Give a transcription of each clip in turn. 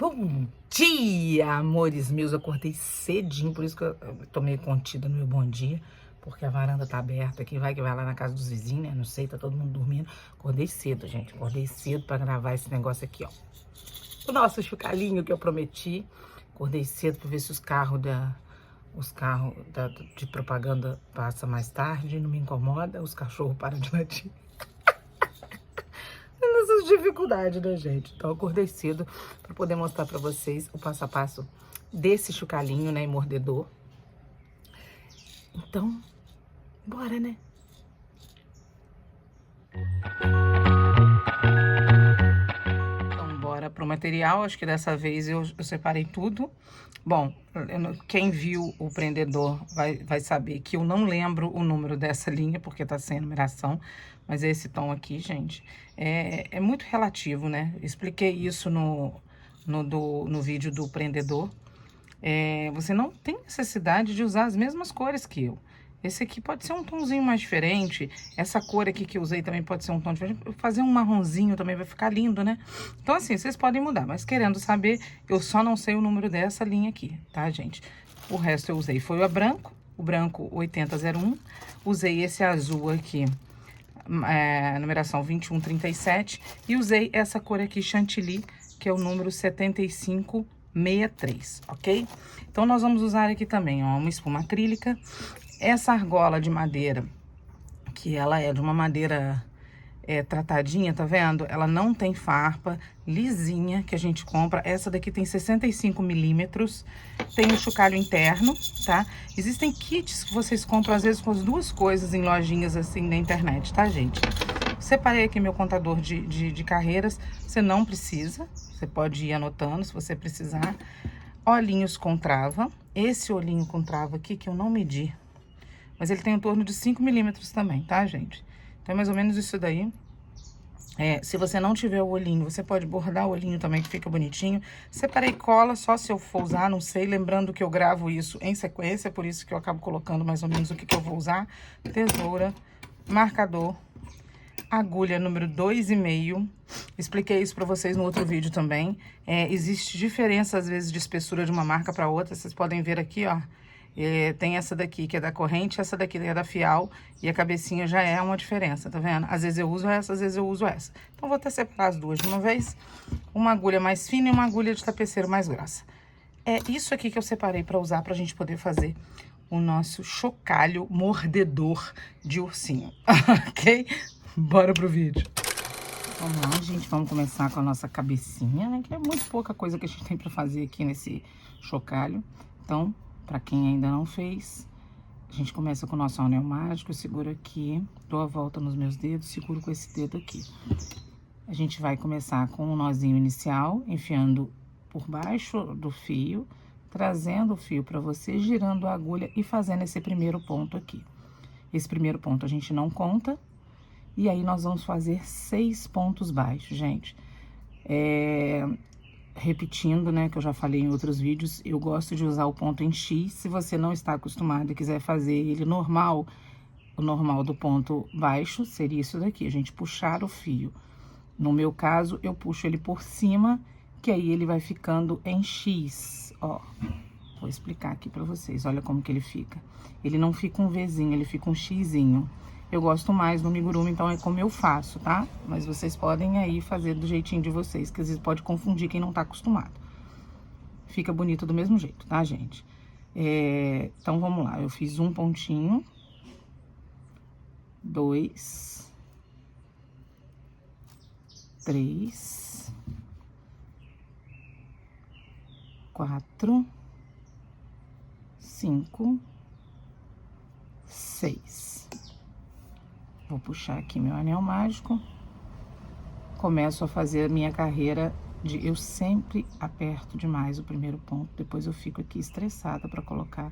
Bom dia, amores meus. Eu acordei cedinho, por isso que eu tô meio contida no meu bom dia, porque a varanda tá aberta aqui, vai que vai lá na casa dos vizinhos, né? Não sei, tá todo mundo dormindo. Acordei cedo, gente. Acordei cedo pra gravar esse negócio aqui, ó. O nosso chocalhinho que eu prometi. Acordei cedo pra ver se os carros de propaganda passam mais tarde, não me incomoda, os cachorros param de latir. Essas dificuldades da gente. Então, eu acordei cedo para poder mostrar para vocês o passo a passo desse chocalhinho, né, e mordedor. Então, bora, né? Então, bora pro material. Acho que dessa vez eu separei tudo. Bom, quem viu o prendedor vai saber que eu não lembro o número dessa linha, porque tá sem numeração. Mas esse tom aqui, gente, é muito relativo, né? Expliquei isso no vídeo do prendedor. Você não tem necessidade de usar as mesmas cores que eu. Esse aqui pode ser um tomzinho mais diferente. Essa cor aqui que eu usei também pode ser um tom diferente. Fazer um marronzinho também vai ficar lindo, né? Então, assim, vocês podem mudar. Mas querendo saber, eu só não sei o número dessa linha aqui, tá, gente? O resto eu usei foi o branco 8001. Usei esse azul aqui, numeração 2137. E usei essa cor aqui, chantilly, que é o número 7563, ok? Então, nós vamos usar aqui também, ó, uma espuma acrílica. Essa argola de madeira, que ela é de uma madeira tratadinha, tá vendo? Ela não tem farpa, lisinha, que a gente compra. Essa daqui tem 65 milímetros, tem o chocalho interno, tá? Existem kits que vocês compram, às vezes, com as duas coisas em lojinhas, assim, na internet, tá, gente? Separei aqui meu contador de carreiras, você não precisa, você pode ir anotando se você precisar. Olhinhos com trava, esse olhinho com trava aqui que eu não medi, mas ele tem em torno de 5 milímetros também, tá, gente? Então, é mais ou menos isso daí. Se você não tiver o olhinho, você pode bordar o olhinho também, que fica bonitinho. Separei cola, só se eu for usar, não sei. Lembrando que eu gravo isso em sequência, por isso que eu acabo colocando mais ou menos o que eu vou usar. Tesoura, marcador, agulha número 2,5. Expliquei isso pra vocês no outro vídeo também. Existe diferença, às vezes, de espessura de uma marca pra outra. Vocês podem ver aqui, ó. Tem essa daqui que é da corrente, essa daqui é da fial, e a cabecinha já é uma diferença, tá vendo? Às vezes eu uso essa, às vezes eu uso essa. Então, vou até separar as duas de uma vez. Uma agulha mais fina e uma agulha de tapeceiro mais grossa. É isso aqui que eu separei pra usar, pra gente poder fazer o nosso chocalho mordedor de ursinho, ok? Bora pro vídeo. Vamos lá, gente, vamos começar com a nossa cabecinha, né? Que é muito pouca coisa que a gente tem pra fazer aqui nesse chocalho. Então, pra quem ainda não fez, a gente começa com o nosso anel mágico. Eu seguro aqui, dou a volta nos meus dedos, seguro com esse dedo aqui. A gente vai começar com o nozinho inicial, enfiando por baixo do fio, trazendo o fio pra você, girando a agulha e fazendo esse primeiro ponto aqui. Esse primeiro ponto a gente não conta. E aí, nós vamos fazer 6 pontos baixos, gente. Repetindo, né, que eu já falei em outros vídeos, eu gosto de usar o ponto em X. Se você não está acostumado e quiser fazer ele normal, o normal do ponto baixo seria isso daqui, a gente puxar o fio. No meu caso, eu puxo ele por cima, que aí ele vai ficando em X, ó. Vou explicar aqui pra vocês, olha como que ele fica. Ele não fica um Vzinho, ele fica um Xzinho. Eu gosto mais do amigurumi, então é como eu faço, tá? Mas vocês podem aí fazer do jeitinho de vocês, que às vezes pode confundir quem não tá acostumado. Fica bonito do mesmo jeito, tá, gente? Então, vamos lá. Eu fiz um pontinho. 2. 3. 4. 5. 6. Vou puxar aqui meu anel mágico. Começo a fazer a minha carreira de... Eu sempre aperto demais o primeiro ponto, depois eu fico aqui estressada para colocar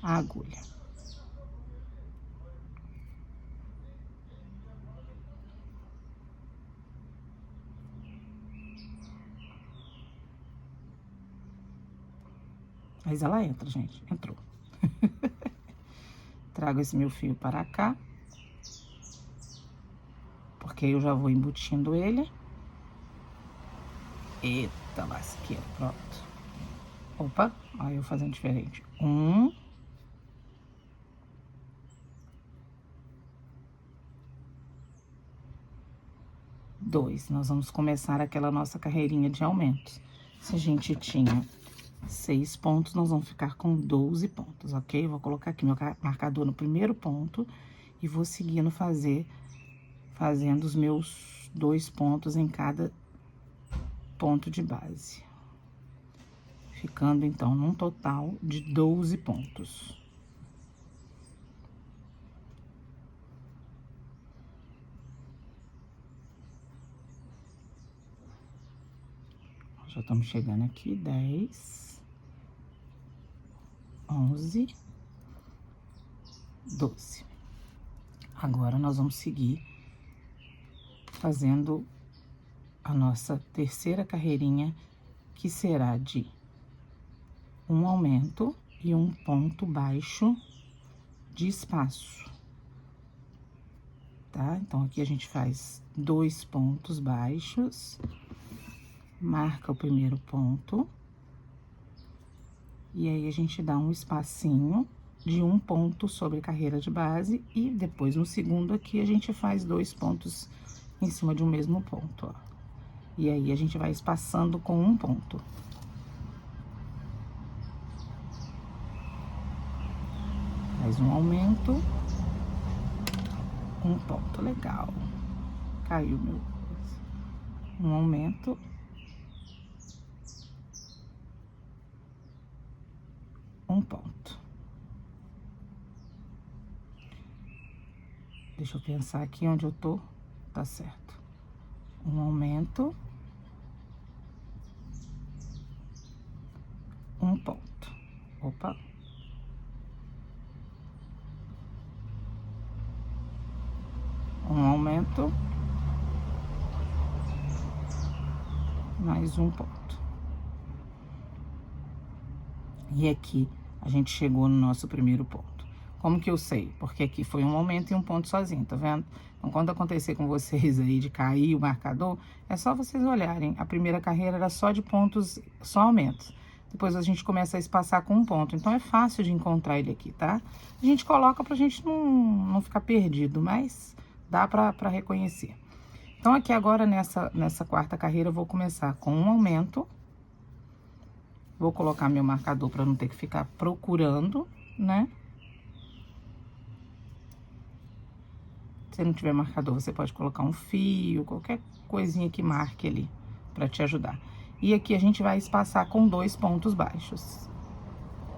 a agulha. Mas ela entra, gente. Entrou. Trago esse meu fio para cá. Porque eu já vou embutindo ele. Eita! Eita lasqueira, pronto. Opa, olha eu fazendo diferente. 1, 2. Nós vamos começar aquela nossa carreirinha de aumentos. Se a gente tinha 6 pontos, nós vamos ficar com 12 pontos, ok? Vou colocar aqui meu marcador no primeiro ponto e vou seguindo fazendo os meus 2 pontos em cada ponto de base. Ficando, então, num total de 12 pontos. Já estamos chegando aqui, 10, 11, 12. Agora, nós vamos seguir fazendo a nossa terceira carreirinha, que será de um aumento e um ponto baixo de espaço, tá? Então, aqui a gente faz 2 pontos baixos, marca o primeiro ponto, e aí a gente dá um espacinho de um ponto sobre a carreira de base, e depois no segundo aqui a gente faz 2 pontos em cima de um mesmo ponto, ó. E aí a gente vai espaçando com um ponto. Faz um aumento, um ponto, legal. Caiu meu... Um aumento, um ponto. Deixa eu pensar aqui onde eu tô, tá certo. Um aumento, um ponto. Opa. Um aumento, mais um ponto. E aqui, a gente chegou no nosso primeiro ponto. Como que eu sei? Porque aqui foi um aumento e um ponto sozinho, tá vendo? Então, quando acontecer com vocês aí de cair o marcador, é só vocês olharem. A primeira carreira era só de pontos, só aumentos. Depois a gente começa a espaçar com um ponto. Então, é fácil de encontrar ele aqui, tá? A gente coloca pra gente não ficar perdido, mas dá pra reconhecer. Então, aqui agora, nessa quarta carreira, eu vou começar com um aumento. Vou colocar meu marcador pra não ter que ficar procurando, né? Se não tiver marcador, você pode colocar um fio, qualquer coisinha que marque ali, pra te ajudar. E aqui a gente vai espaçar com 2 pontos baixos.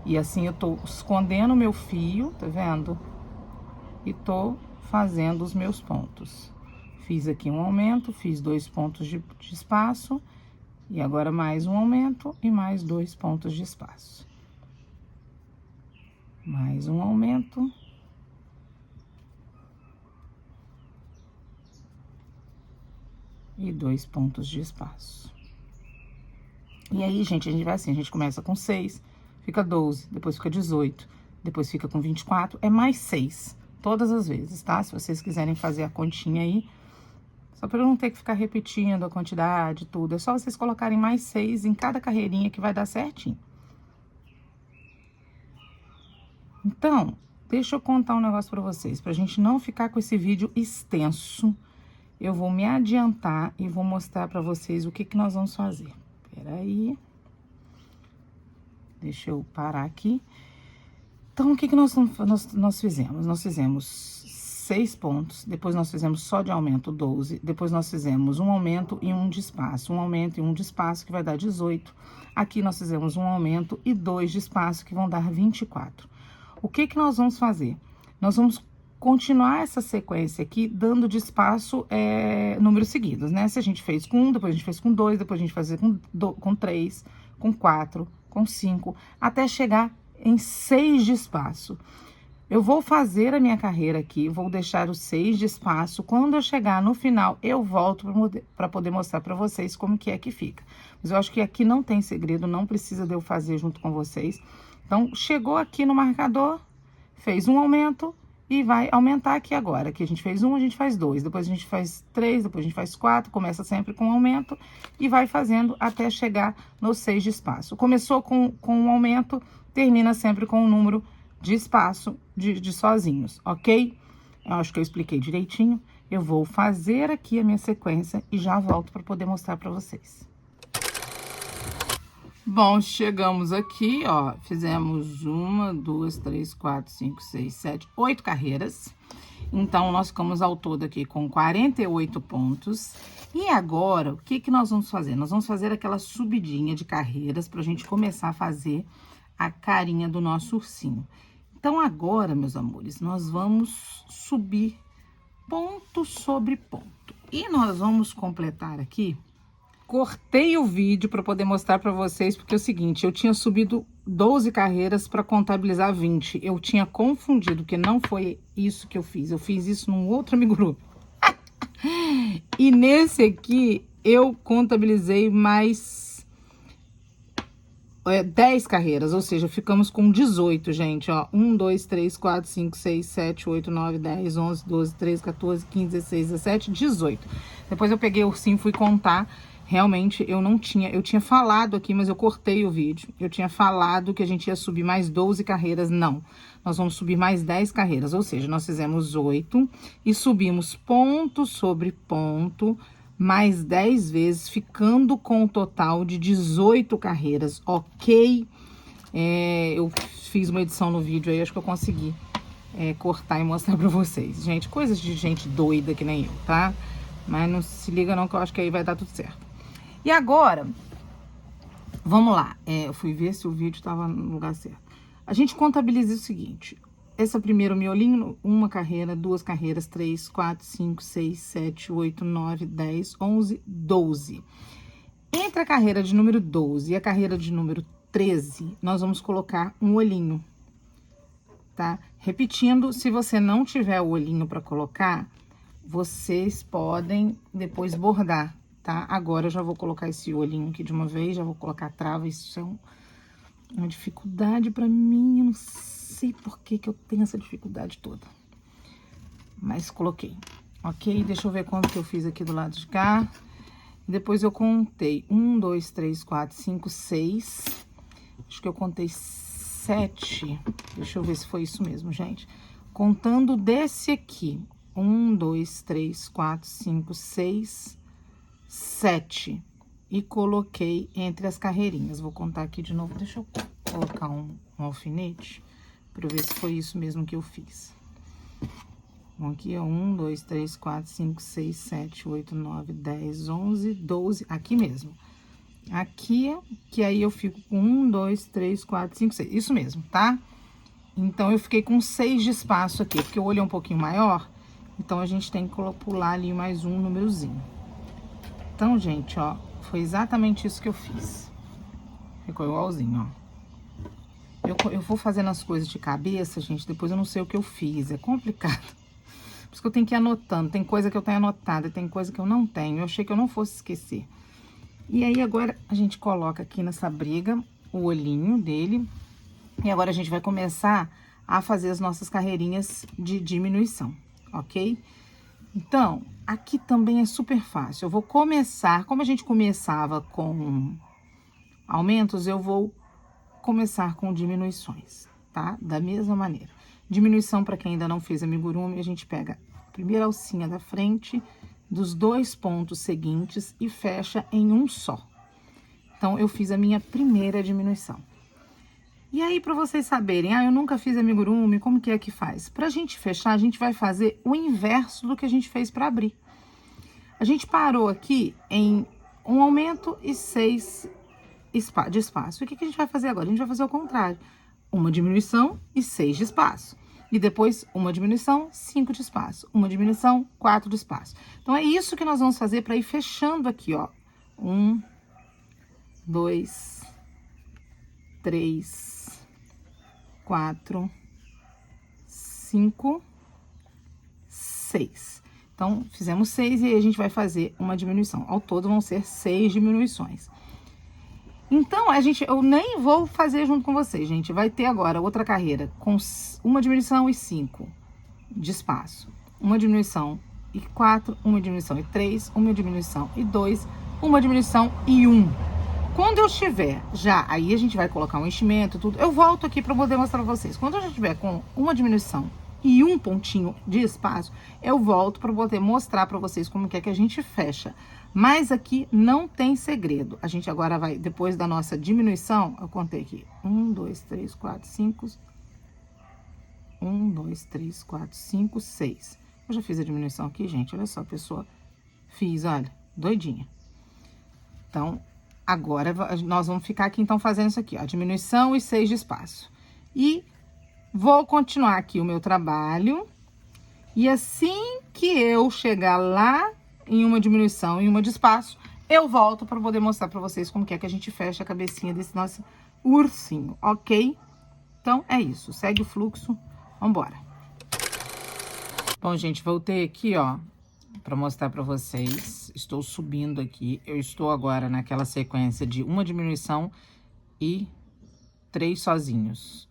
E assim eu tô escondendo o meu fio, tá vendo? E tô fazendo os meus pontos. Fiz aqui um aumento, fiz 2 pontos de espaço, e agora mais um aumento e mais 2 pontos de espaço. Mais um aumento. E 2 pontos de espaço. E aí, gente, a gente vai assim, a gente começa com 6, fica 12, depois fica 18, depois fica com 24, é mais 6, todas as vezes, tá? Se vocês quiserem fazer a continha aí, só para eu não ter que ficar repetindo a quantidade, tudo, é só vocês colocarem mais 6 em cada carreirinha que vai dar certinho. Então, deixa eu contar um negócio pra vocês, pra gente não ficar com esse vídeo extenso. Eu vou me adiantar e vou mostrar pra vocês o que nós vamos fazer. Peraí. Deixa eu parar aqui. Então, o que nós fizemos? Nós fizemos 6 pontos, depois nós fizemos só de aumento 12, depois nós fizemos um aumento e um de espaço, um aumento e um de espaço que vai dar 18. Aqui nós fizemos um aumento e 2 de espaço que vão dar 24. O que nós vamos fazer? Nós vamos continuar essa sequência aqui, dando de espaço números seguidos, né? Se a gente fez com 1, depois a gente fez com 2, depois a gente fazia com 3, com 4, com 5, até chegar em 6 de espaço. Eu vou fazer a minha carreira aqui, vou deixar os 6 de espaço. Quando eu chegar no final, eu volto para poder mostrar para vocês como que é que fica. Mas eu acho que aqui não tem segredo, não precisa de eu fazer junto com vocês. Então, chegou aqui no marcador, fez um aumento e vai aumentar aqui agora. Aqui a gente fez 1, a gente faz 2, depois a gente faz 3, depois a gente faz 4, começa sempre com aumento e vai fazendo até chegar no 6 de espaço. Começou com um aumento, termina sempre com um número de espaço de sozinhos, ok? Eu acho que eu expliquei direitinho. Eu vou fazer aqui a minha sequência e já volto para poder mostrar para vocês. Bom, chegamos aqui, ó, fizemos 1, 2, 3, 4, 5, 6, 7, 8 carreiras. Então, nós ficamos ao todo aqui com 48 pontos. E agora, o que nós vamos fazer? Nós vamos fazer aquela subidinha de carreiras pra gente começar a fazer a carinha do nosso ursinho. Então, agora, meus amores, nós vamos subir ponto sobre ponto. E nós vamos completar aqui. Cortei o vídeo para poder mostrar para vocês, porque é o seguinte, eu tinha subido 12 carreiras para contabilizar 20. Eu tinha confundido, que não foi isso que eu fiz. Eu fiz isso num outro amigurumi. E nesse aqui, eu contabilizei mais 10 carreiras, ou seja, ficamos com 18, gente, ó. 1, 2, 3, 4, 5, 6, 7, 8, 9, 10, 11, 12, 13, 14, 15, 16, 17, 18. Depois eu peguei o ursinho e fui contar. Realmente, eu tinha falado aqui, mas eu cortei o vídeo. Eu tinha falado que a gente ia subir mais 12 carreiras, não. Nós vamos subir mais 10 carreiras, ou seja, nós fizemos 8 e subimos ponto sobre ponto, mais 10 vezes, ficando com um total de 18 carreiras, ok? Eu fiz uma edição no vídeo aí, acho que eu consegui cortar e mostrar pra vocês. Gente, coisas de gente doida que nem eu, tá? Mas não se liga não, que eu acho que aí vai dar tudo certo. E agora, vamos lá. Eu fui ver se o vídeo tava no lugar certo. A gente contabiliza o seguinte. Esse primeiro miolinho, 1 carreira, 2 carreiras, 3, 4, 5, 6, 7, 8, 9, 10, 11, 12. Entre a carreira de número 12 e a carreira de número 13, nós vamos colocar um olhinho, tá? Repetindo, se você não tiver o olhinho para colocar, vocês podem depois bordar, tá? Agora eu já vou colocar esse olhinho aqui de uma vez, já vou colocar a trava, isso é uma dificuldade pra mim, eu não sei por que eu tenho essa dificuldade toda. Mas coloquei, ok? Deixa eu ver quanto que eu fiz aqui do lado de cá. Depois eu contei 1, 2, 3, 4, 5, 6. Acho que eu contei 7. Deixa eu ver se foi isso mesmo, gente. Contando desse aqui. 1, 2, 3, 4, 5, 6, 7. E coloquei entre as carreirinhas. Vou contar aqui de novo. Deixa eu colocar um alfinete para ver se foi isso mesmo que eu fiz. Bom, aqui é 1, 2, 3, 4, 5, 6, 7, 8, 9, 10, 11, 12. Aqui mesmo. Aqui, que aí eu fico com 1, 2, 3, 4, 5, 6. Isso mesmo, tá? Então, eu fiquei com 6 de espaço aqui, porque o olho é um pouquinho maior. Então, a gente tem que pular ali mais um númerozinho. Então, gente, ó, foi exatamente isso que eu fiz. Ficou igualzinho, ó. Eu vou fazendo as coisas de cabeça, gente, depois eu não sei o que eu fiz. É complicado. Por isso que eu tenho que ir anotando. Tem coisa que eu tenho anotada, tem coisa que eu não tenho. Eu achei que eu não fosse esquecer. E aí, agora, a gente coloca aqui nessa briga o olhinho dele. E agora, a gente vai começar a fazer as nossas carreirinhas de diminuição, ok? Então, aqui também é super fácil. Eu vou começar, como a gente começava com aumentos, eu vou começar com diminuições, tá? Da mesma maneira. Diminuição, para quem ainda não fez amigurumi, a gente pega a primeira alcinha da frente, dos 2 pontos seguintes e fecha em um só. Então, eu fiz a minha primeira diminuição. E aí, para vocês saberem, eu nunca fiz amigurumi, como que é que faz? Pra gente fechar, a gente vai fazer o inverso do que a gente fez para abrir. A gente parou aqui em um aumento e 6 de espaço. E o que a gente vai fazer agora? A gente vai fazer o contrário. Uma diminuição e 6 de espaço. E depois, uma diminuição, 5 de espaço. Uma diminuição, 4 de espaço. Então, é isso que nós vamos fazer para ir fechando aqui, ó. 1, 2, 3, 4, 5, 6. Então, fizemos 6 e aí a gente vai fazer uma diminuição. Ao todo, vão ser 6 diminuições. Então, eu nem vou fazer junto com vocês, gente. Vai ter agora outra carreira com uma diminuição e 5. de espaço. Uma diminuição e 4, uma diminuição e 3, uma diminuição e 2, uma diminuição e 1. Quando eu estiver já, aí a gente vai colocar um enchimento, tudo. Eu volto aqui para poder mostrar para vocês. Quando eu já estiver com uma diminuição e um pontinho de espaço, eu volto para poder mostrar para vocês como que é que a gente fecha. Mas aqui não tem segredo. A gente agora vai, depois da nossa diminuição, eu contei aqui, 1, 2, 3, 4, 5, 1, 2, 3, 4, 5, 6. Eu já fiz a diminuição aqui, gente, olha só, pessoa, fiz, olha, doidinha. Então, agora, nós vamos ficar aqui, então, fazendo isso aqui, ó, diminuição e 6 de espaço. E vou continuar aqui o meu trabalho. E assim que eu chegar lá em uma diminuição e uma de espaço, eu volto para poder mostrar para vocês como que é que a gente fecha a cabecinha desse nosso ursinho, ok? Então, é isso. Segue o fluxo. Vambora. Bom, gente, voltei aqui, ó, para mostrar para vocês. Estou subindo aqui. Eu estou agora naquela sequência de uma diminuição e 3 sozinhos.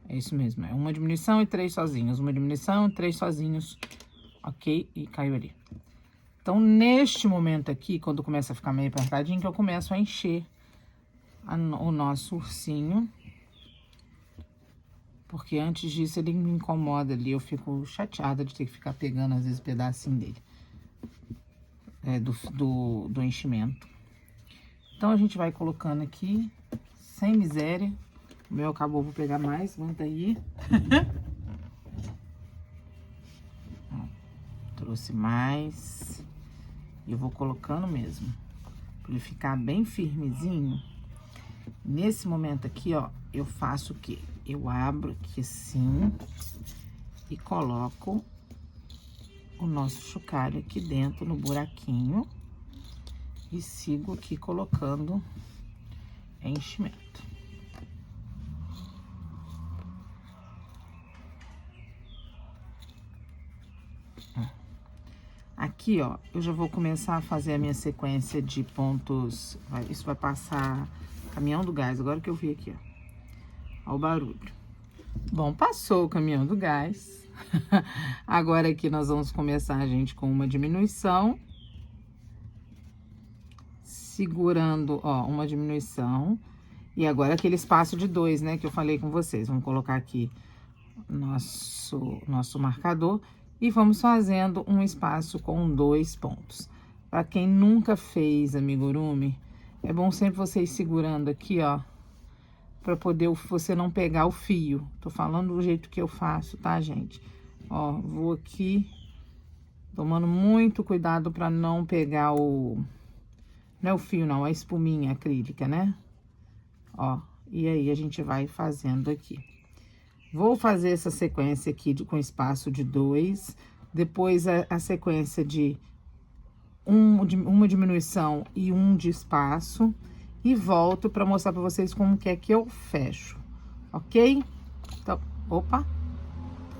É isso mesmo, é uma diminuição e 3 sozinhos. Uma diminuição e 3 sozinhos. Ok? E caiu ali. Então, neste momento aqui, quando começa a ficar meio apertadinho, que eu começo a encher o nosso ursinho. Porque antes disso ele me incomoda ali, eu fico chateada de ter que ficar pegando às vezes pedacinho dele. Do enchimento. Então, a gente vai colocando aqui, sem miséria. O meu acabou, vou pegar mais, manda aí. Trouxe mais. E eu vou colocando mesmo. Pra ele ficar bem firmezinho. Nesse momento aqui, ó, eu faço o quê? Eu abro aqui assim e coloco o nosso chocalho aqui dentro no buraquinho e sigo aqui colocando enchimento. Aqui, ó, eu já vou começar a fazer a minha sequência de pontos. Isso vai passar caminhão do gás, agora que eu vi aqui, ó. Olha o barulho. Bom, passou o caminhão do gás. Agora aqui nós vamos começar, gente, com uma diminuição. Segurando, ó, uma diminuição. E agora aquele espaço de 2, né, que eu falei com vocês. Vamos colocar aqui nosso marcador. E vamos fazendo um espaço com 2 pontos. Para quem nunca fez amigurumi, é bom sempre você ir segurando aqui, ó. Pra poder você não pegar o fio. Tô falando do jeito que eu faço, tá, gente? Ó, vou aqui tomando muito cuidado pra não pegar o... Não é o fio, não, é a espuminha acrílica, né? Ó, e aí a gente vai fazendo aqui. Vou fazer essa sequência aqui com espaço de 2. Depois a sequência de uma diminuição e 1 de espaço. E volto para mostrar para vocês como que é que eu fecho, ok? Então, opa.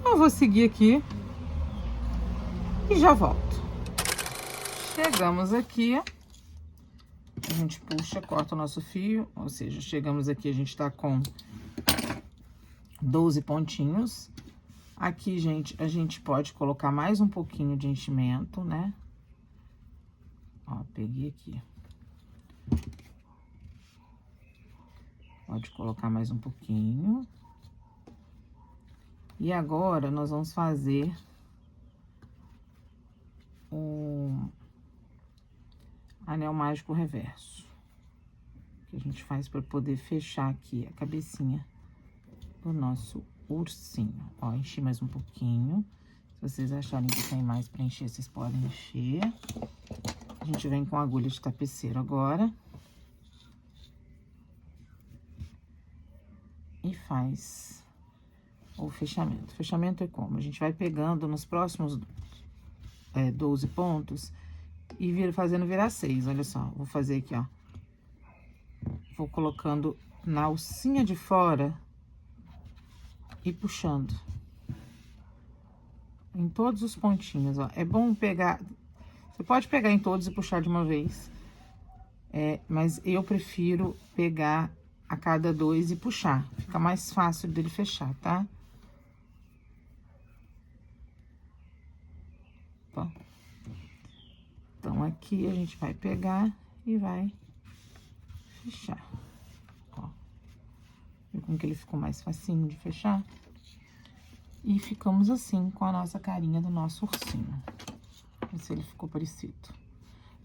Eu vou seguir aqui e já volto. Chegamos aqui, a gente puxa, corta o nosso fio, ou seja, chegamos aqui, a gente tá com 12 pontinhos. Aqui, gente, a gente pode colocar mais um pouquinho de enchimento, né? Ó, peguei aqui. Pode colocar mais um pouquinho. E agora, nós vamos fazer o anel mágico reverso. Que a gente faz para poder fechar aqui a cabecinha do nosso ursinho. Ó, enchi mais um pouquinho. Se vocês acharem que tem mais para encher, vocês podem encher. A gente vem com a agulha de tapeceiro agora. E faz o fechamento. O fechamento é como? A gente vai pegando nos próximos 12 pontos e fazendo virar 6. Olha só, vou fazer aqui, ó. Vou colocando na alcinha de fora e puxando. Em todos os pontinhos, ó. É bom pegar... Você pode pegar em todos e puxar de uma vez. Mas eu prefiro pegar a cada 2 e puxar. Fica mais fácil dele fechar, tá? Opa. Então, aqui a gente vai pegar e vai fechar. Ó. Viu como que ele ficou mais facinho de fechar? E ficamos assim com a nossa carinha do nosso ursinho. Vê se ele ficou parecido.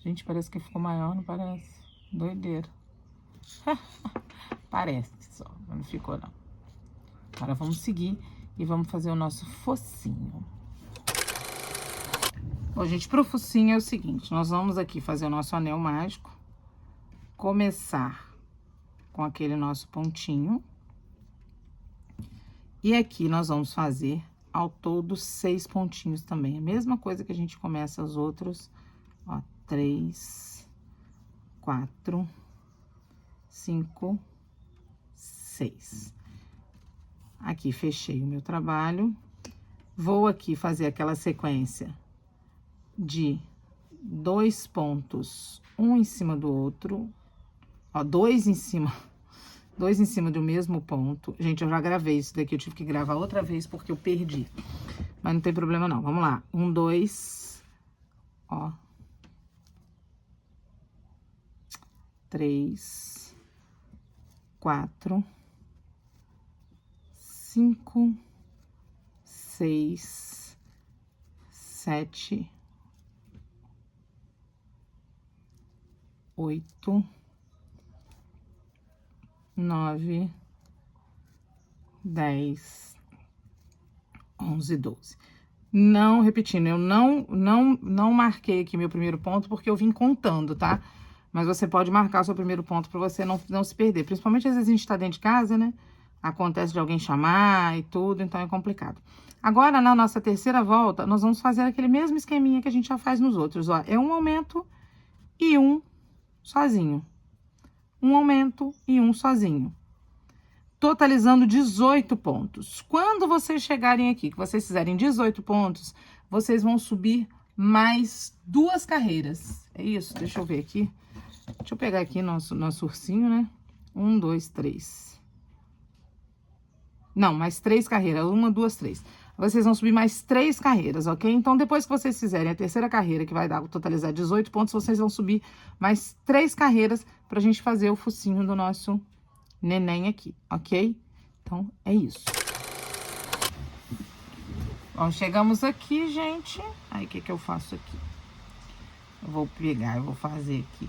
Gente, parece que ficou maior, não parece? Doideira. Parece só, mas não ficou não. Agora vamos seguir e vamos fazer o nosso focinho. Bom, gente, pro focinho é o seguinte, nós vamos aqui fazer o nosso anel mágico. Começar com aquele nosso pontinho. E aqui nós vamos fazer ao todo 6 pontinhos também. A mesma coisa que a gente começa os outros, ó, 3, 4, 5, 6. Aqui fechei o meu trabalho. Vou aqui fazer aquela sequência de 2 pontos, um em cima do outro, ó, dois em cima do mesmo ponto. Gente, eu já gravei isso daqui, eu tive que gravar outra vez porque eu perdi. Mas não tem problema não, vamos lá. 1, 2, ó. 3, 4, 5, 6, 7, 8, 9, 10, 11, 12. Não, repetindo, eu não marquei aqui meu primeiro ponto porque eu vim contando, tá? Mas você pode marcar o seu primeiro ponto para você não se perder. Principalmente às vezes a gente tá dentro de casa, né? Acontece de alguém chamar e tudo, então é complicado. Agora, na nossa terceira volta, nós vamos fazer aquele mesmo esqueminha que a gente já faz nos outros, ó. É um aumento e um sozinho. Um aumento e um sozinho. Totalizando 18 pontos. Quando vocês chegarem aqui, que vocês fizerem 18 pontos, vocês vão subir mais 2 carreiras. É isso? Deixa eu ver aqui. Deixa eu pegar aqui nosso ursinho, né? 1, 2, 3. Não, mais 3 carreiras. 1, 2, 3. Vocês vão subir mais 3 carreiras, ok? Então, depois que vocês fizerem a terceira carreira, que vai totalizar 18 pontos, vocês vão subir mais 3 carreiras pra gente fazer o focinho do nosso neném aqui, ok? Então, é isso. Bom, chegamos aqui, gente. Aí, o que eu faço aqui? Eu vou pegar, eu vou fazer aqui.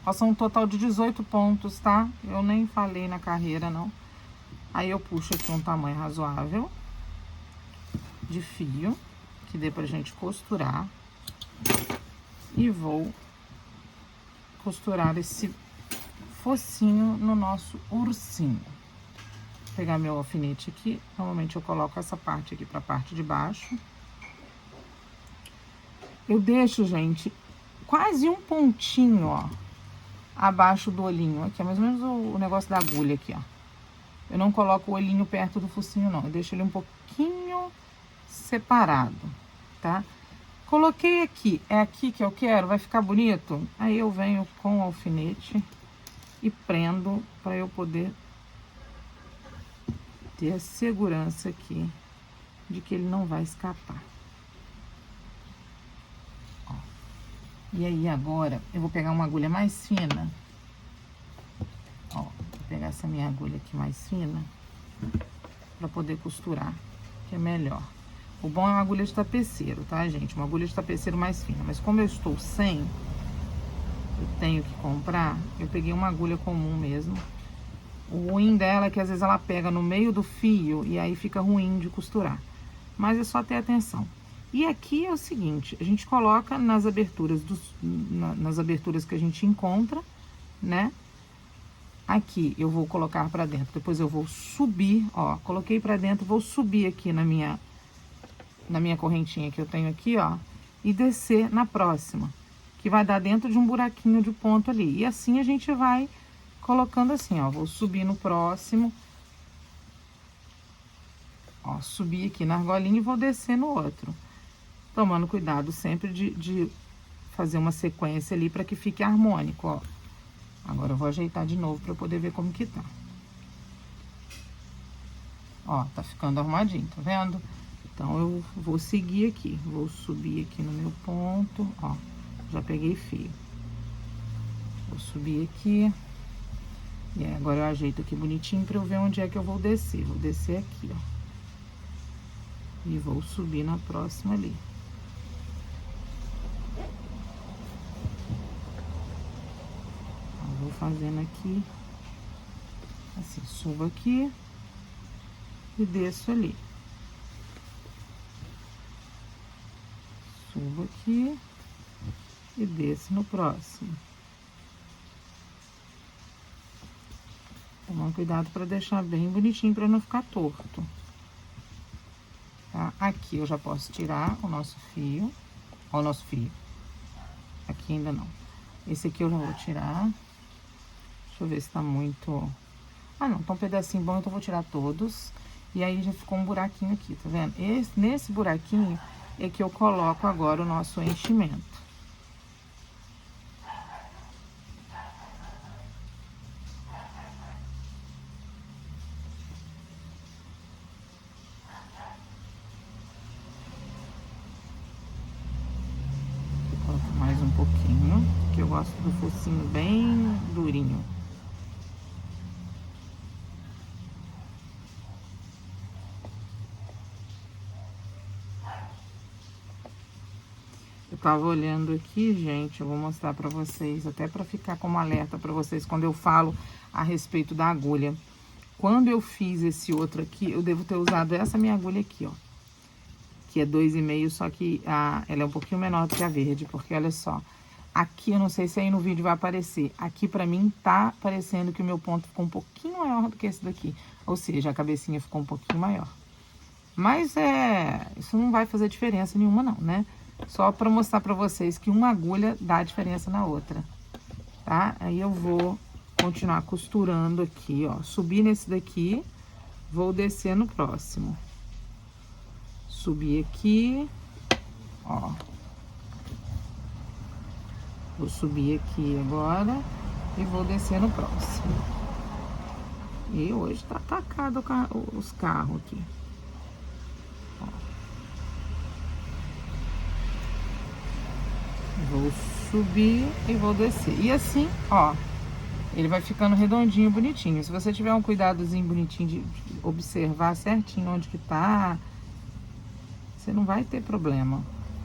Faça um total de 18 pontos, tá? Eu nem falei na carreira, não. Aí, eu puxo aqui um tamanho razoável de fio, que dê pra gente costurar. E vou costurar esse focinho no nosso ursinho. Vou pegar meu alfinete aqui. Normalmente eu coloco essa parte aqui pra parte de baixo. Eu deixo, gente, quase um pontinho, ó, abaixo do olhinho. Aqui é mais ou menos o negócio da agulha aqui, ó. Eu não coloco o olhinho perto do focinho, não. Eu deixo ele um pouquinho separado, tá? Coloquei aqui, é aqui que eu quero, vai ficar bonito? Aí eu venho com o alfinete e prendo para eu poder ter a segurança aqui de que ele não vai escapar. Ó. E aí agora eu vou pegar uma agulha mais fina. Ó, vou pegar essa minha agulha aqui mais fina para poder costurar, que é melhor. O bom é uma agulha de tapeceiro, tá, gente? Uma agulha de tapeceiro mais fina. Mas como eu estou sem, eu tenho que comprar, eu peguei uma agulha comum mesmo. O ruim dela é que às vezes ela pega no meio do fio e aí fica ruim de costurar. Mas é só ter atenção. E aqui é o seguinte, a gente coloca nas aberturas nas aberturas que a gente encontra, né? Aqui eu vou colocar pra dentro, depois eu vou subir, ó, coloquei pra dentro, vou subir aqui na minha correntinha que eu tenho aqui, ó, e descer na próxima, que vai dar dentro de um buraquinho de ponto ali. E assim a gente vai colocando assim, ó, vou subir no próximo, ó, subir aqui na argolinha e vou descer no outro. Tomando cuidado sempre de fazer uma sequência ali para que fique harmônico, ó. Agora eu vou ajeitar de novo para eu poder ver como que tá. Ó, tá ficando arrumadinho, tá vendo? Então, eu vou seguir aqui, vou subir aqui no meu ponto, ó, já peguei fio. Vou subir aqui. E aí, agora eu ajeito aqui bonitinho pra eu ver onde é que eu vou descer. Vou descer aqui, ó. E vou subir na próxima ali. Ó, vou fazendo aqui. Assim, subo aqui. E desço ali. Subo aqui. E desço no próximo. Tomar cuidado para deixar bem bonitinho, para não ficar torto. Tá? Aqui eu já posso tirar o nosso fio. Ó, o nosso fio. Aqui ainda não. Esse aqui eu já vou tirar. Deixa eu ver se tá muito... Ah, não, tá um pedacinho bom, então eu vou tirar todos. E aí já ficou um buraquinho aqui, tá vendo? Nesse buraquinho é que eu coloco agora o nosso enchimento. Mais um pouquinho, que eu gosto do focinho bem durinho. Eu tava olhando aqui, gente, eu vou mostrar pra vocês, até pra ficar como alerta pra vocês quando eu falo a respeito da agulha. Quando eu fiz esse outro aqui, eu devo ter usado essa minha agulha aqui, ó. Que é 2,5, só que ela é um pouquinho menor do que a verde, porque olha só. Aqui, eu não sei se aí no vídeo vai aparecer. Aqui, pra mim, tá parecendo que o meu ponto ficou um pouquinho maior do que esse daqui. Ou seja, a cabecinha ficou um pouquinho maior. Mas isso não vai fazer diferença nenhuma não, né? Só pra mostrar pra vocês que uma agulha dá diferença na outra, tá? Aí eu vou continuar costurando aqui, ó. Subir nesse daqui, vou descer no próximo. Subir aqui, ó. Vou subir aqui agora e vou descer no próximo. E hoje tá atacado os carros aqui. Ó. Vou subir e vou descer. E assim, ó, ele vai ficando redondinho, bonitinho. Se você tiver um cuidadozinho bonitinho de observar certinho onde que tá, você não vai ter problema.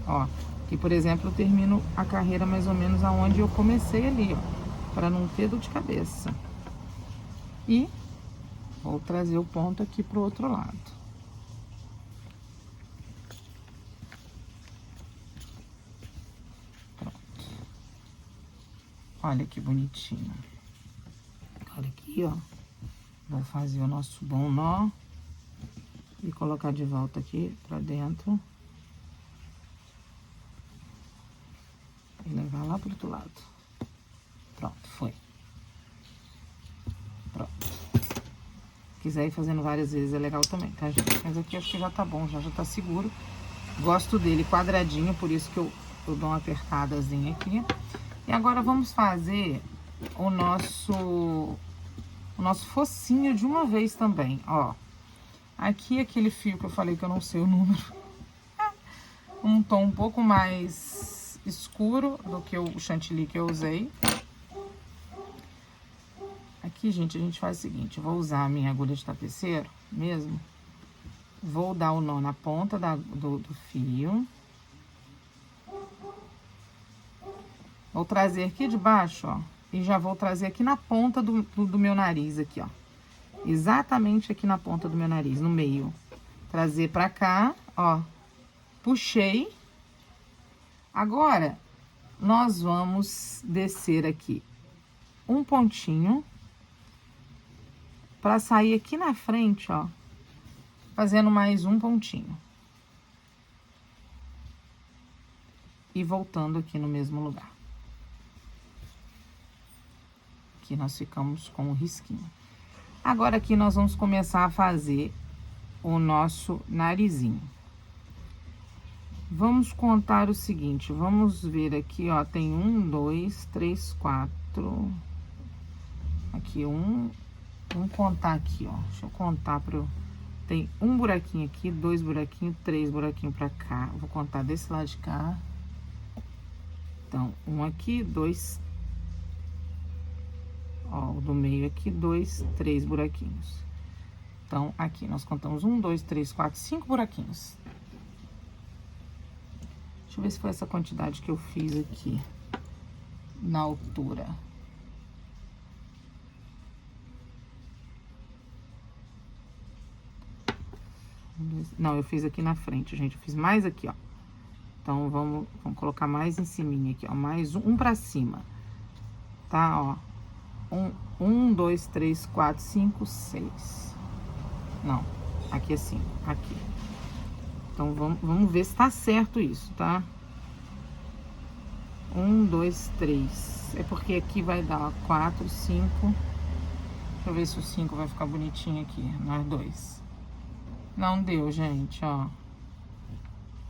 Ó, aqui, por exemplo, eu termino a carreira mais ou menos aonde eu comecei ali, ó, para não ter dor de cabeça. E vou trazer o ponto aqui pro outro lado. Pronto. Olha que bonitinho. Olha aqui, ó. Vou fazer o nosso bom nó e colocar de volta aqui pra dentro. E levar lá pro outro lado. Pronto, foi. Pronto. Se quiser ir fazendo várias vezes é legal também, tá, gente? Mas aqui acho que já tá bom, já tá seguro. Gosto dele quadradinho, por isso que eu dou uma apertadazinha aqui. E agora vamos fazer o nosso focinho de uma vez também, ó. Aqui aquele fio que eu falei que eu não sei o número. Um tom um pouco mais escuro do que o chantilly que eu usei. Aqui, gente, a gente faz o seguinte, eu vou usar a minha agulha de tapeceiro mesmo. Vou dar o nó na ponta do fio. Vou trazer aqui de baixo, ó, e já vou trazer aqui na ponta do meu nariz aqui, ó. Exatamente aqui na ponta do meu nariz, no meio. Trazer pra cá, ó. Puxei. Agora, nós vamos descer aqui um pontinho pra sair aqui na frente, ó, fazendo mais um pontinho. E voltando aqui no mesmo lugar. Aqui nós ficamos com o risquinho. Agora aqui nós vamos começar a fazer o nosso narizinho. Vamos contar o seguinte, vamos ver aqui, ó, tem 1, 2, 3, 4. Aqui vamos contar aqui, ó. Deixa eu contar pra eu Tem um buraquinho aqui, 2 buraquinhos, 3 buraquinhos pra cá. Vou contar desse lado de cá. Então, um aqui, 2. Ó, o do meio aqui, 2, 3 buraquinhos. Então, aqui nós contamos 1, 2, 3, 4, 5 buraquinhos. Deixa eu ver se foi essa quantidade que eu fiz aqui na altura. Não, eu fiz aqui na frente, gente. Eu fiz mais aqui, ó. Então, vamos colocar mais em cima aqui, ó. Mais um pra cima. Tá, ó. 1, 2, 3, 4, 5, 6. Não, aqui assim, aqui. Então, vamos ver se tá certo isso, tá? 1, 2, 3. É porque aqui vai dar, ó, 4, 5. Deixa eu ver se o 5 vai ficar bonitinho aqui, nós dois. Não deu, gente, ó.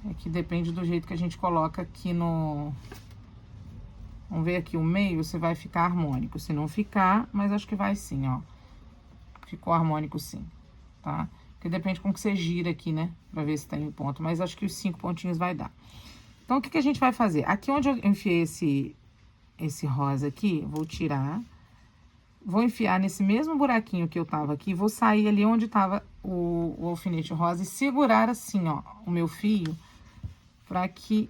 É que depende do jeito que a gente coloca aqui no... Vamos ver aqui o meio, se vai ficar harmônico. Se não ficar, mas acho que vai sim, ó. Ficou harmônico sim, tá? Porque depende como que você gira aqui, né? Pra ver se tem o ponto. Mas acho que os 5 pontinhos vai dar. Então, o que que a gente vai fazer? Aqui onde eu enfiei esse rosa aqui, vou tirar. Vou enfiar nesse mesmo buraquinho que eu tava aqui. Vou sair ali onde tava o alfinete rosa e segurar assim, ó, o meu fio. Pra que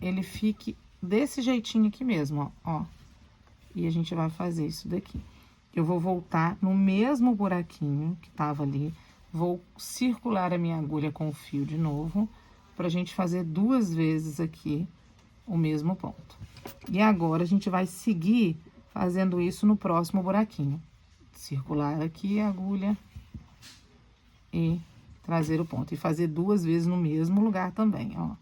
ele fique desse jeitinho aqui mesmo, ó. E a gente vai fazer isso daqui. Eu vou voltar no mesmo buraquinho que tava ali. Vou circular a minha agulha com o fio de novo, pra gente fazer 2 vezes aqui o mesmo ponto. E agora, a gente vai seguir fazendo isso no próximo buraquinho. Circular aqui a agulha e trazer o ponto. E fazer 2 vezes no mesmo lugar também, ó.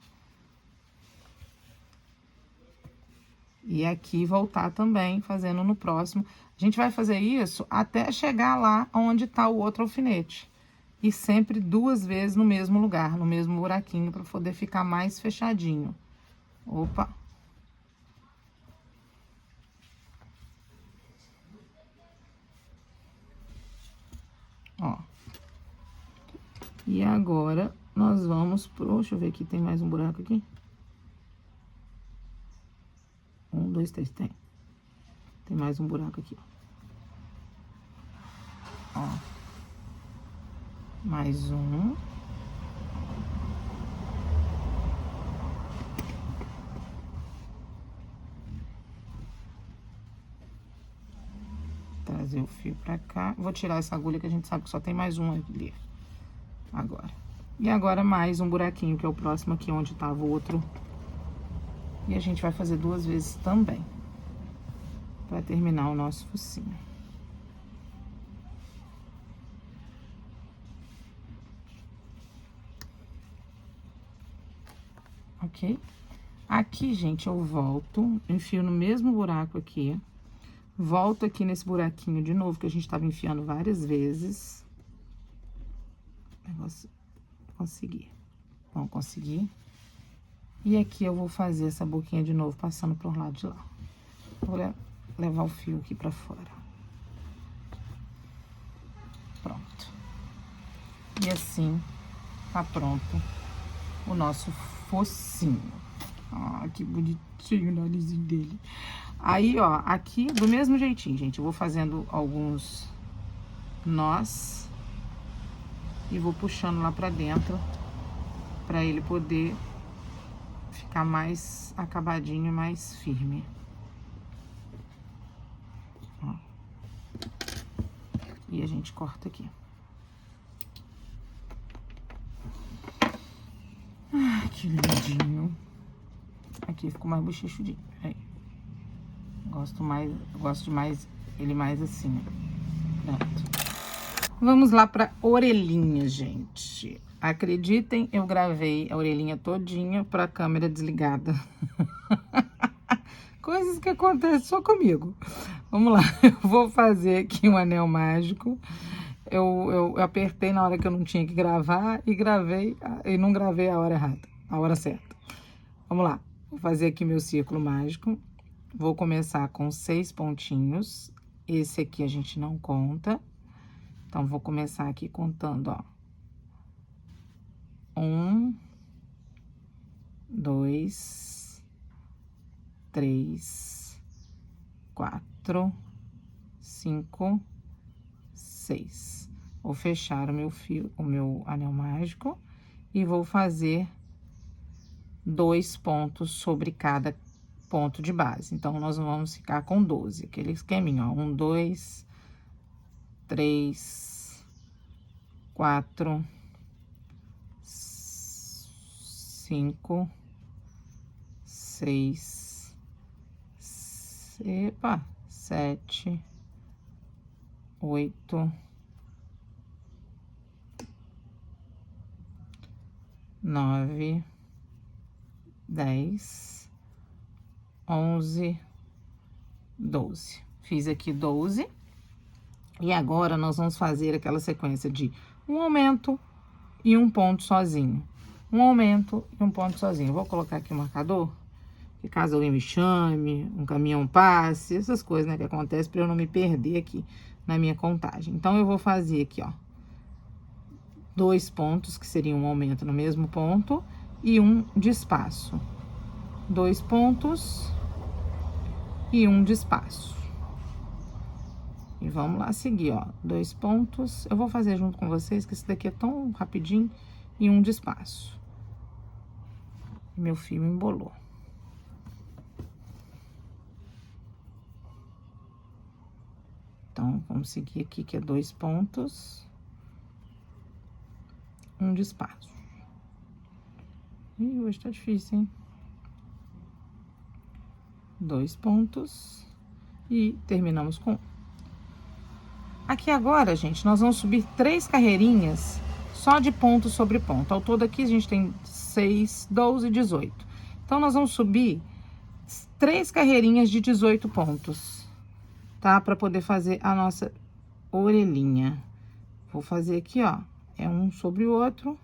E aqui voltar também, fazendo no próximo. A gente vai fazer isso até chegar lá onde tá o outro alfinete. E sempre 2 vezes no mesmo lugar, no mesmo buraquinho, para poder ficar mais fechadinho. Opa! Ó. E agora, nós vamos pro... Deixa eu ver aqui, tem mais um buraco aqui? 1, 2, 3, tem. Tem mais um buraco aqui, ó. Ó. Mais um. Trazer o fio pra cá. Vou tirar essa agulha que a gente sabe que só tem mais um ali. Agora. E agora mais um buraquinho, que é o próximo aqui, onde tava o outro. E a gente vai fazer 2 vezes também. Pra terminar o nosso focinho. Ok? Aqui, gente, eu volto, enfio no mesmo buraco aqui. Volto aqui nesse buraquinho de novo, que a gente tava enfiando várias vezes. Negócio... Consegui. Vamos conseguir. E aqui eu vou fazer essa boquinha de novo, passando pro lado de lá. Vou levar o fio aqui pra fora. Pronto. E assim, tá pronto o nosso focinho. Ah, que bonitinho o narizinho dele. Aí, ó, aqui do mesmo jeitinho, gente, eu vou fazendo alguns nós e vou puxando lá pra dentro, pra ele poder ficar mais acabadinho, mais firme. Ó. E a gente corta aqui. Ai, que lindinho. Aqui ficou mais bochechudinho. Aí. Gosto de mais ele mais assim. Pronto. Vamos lá pra orelhinha, gente. Acreditem, eu gravei a orelhinha todinha pra câmera desligada. Coisas que acontecem só comigo. Vamos lá, eu vou fazer aqui um anel mágico. Eu apertei na hora que eu não tinha que gravar e gravei, e não gravei a hora errada, a hora certa. Vamos lá, vou fazer aqui meu círculo mágico. Vou começar com 6 pontinhos. Esse aqui a gente não conta. Então, vou começar aqui contando, ó. 1, 2, 3, 4, 5, 6. Vou fechar o meu fio, o meu anel mágico e vou fazer 2 pontos sobre cada ponto de base. Então, nós vamos ficar com 12, aquele esqueminha, ó. 1, 2, 3, 4, 5, 6, 7, 8, 9, 10, 11, 12. Fiz aqui 12. E agora, nós vamos fazer aquela sequência de um aumento e um ponto sozinho. Um aumento e um ponto sozinho. Vou colocar aqui o marcador, que caso alguém me chame, um caminhão passe, essas coisas, né, que acontecem, para eu não me perder aqui na minha contagem. Então, eu vou fazer aqui, ó, 2 pontos, que seriam um aumento no mesmo ponto, e um de espaço. 2 pontos e um de espaço. E vamos lá seguir, ó, 2 pontos. Eu vou fazer junto com vocês, que esse daqui é tão rapidinho, e um de espaço. Meu fio embolou. Então, vamos seguir aqui, que é 2 pontos, um de espaço. Ih, hoje tá difícil, hein? 2 pontos e terminamos com 1. Aqui agora, gente, nós vamos subir 3 carreirinhas só de ponto sobre ponto. Ao todo aqui a gente tem 6, 12, 18. Então, nós vamos subir 3 carreirinhas de 18 pontos, tá? Pra poder fazer a nossa orelhinha. Vou fazer aqui, ó, é um sobre o outro.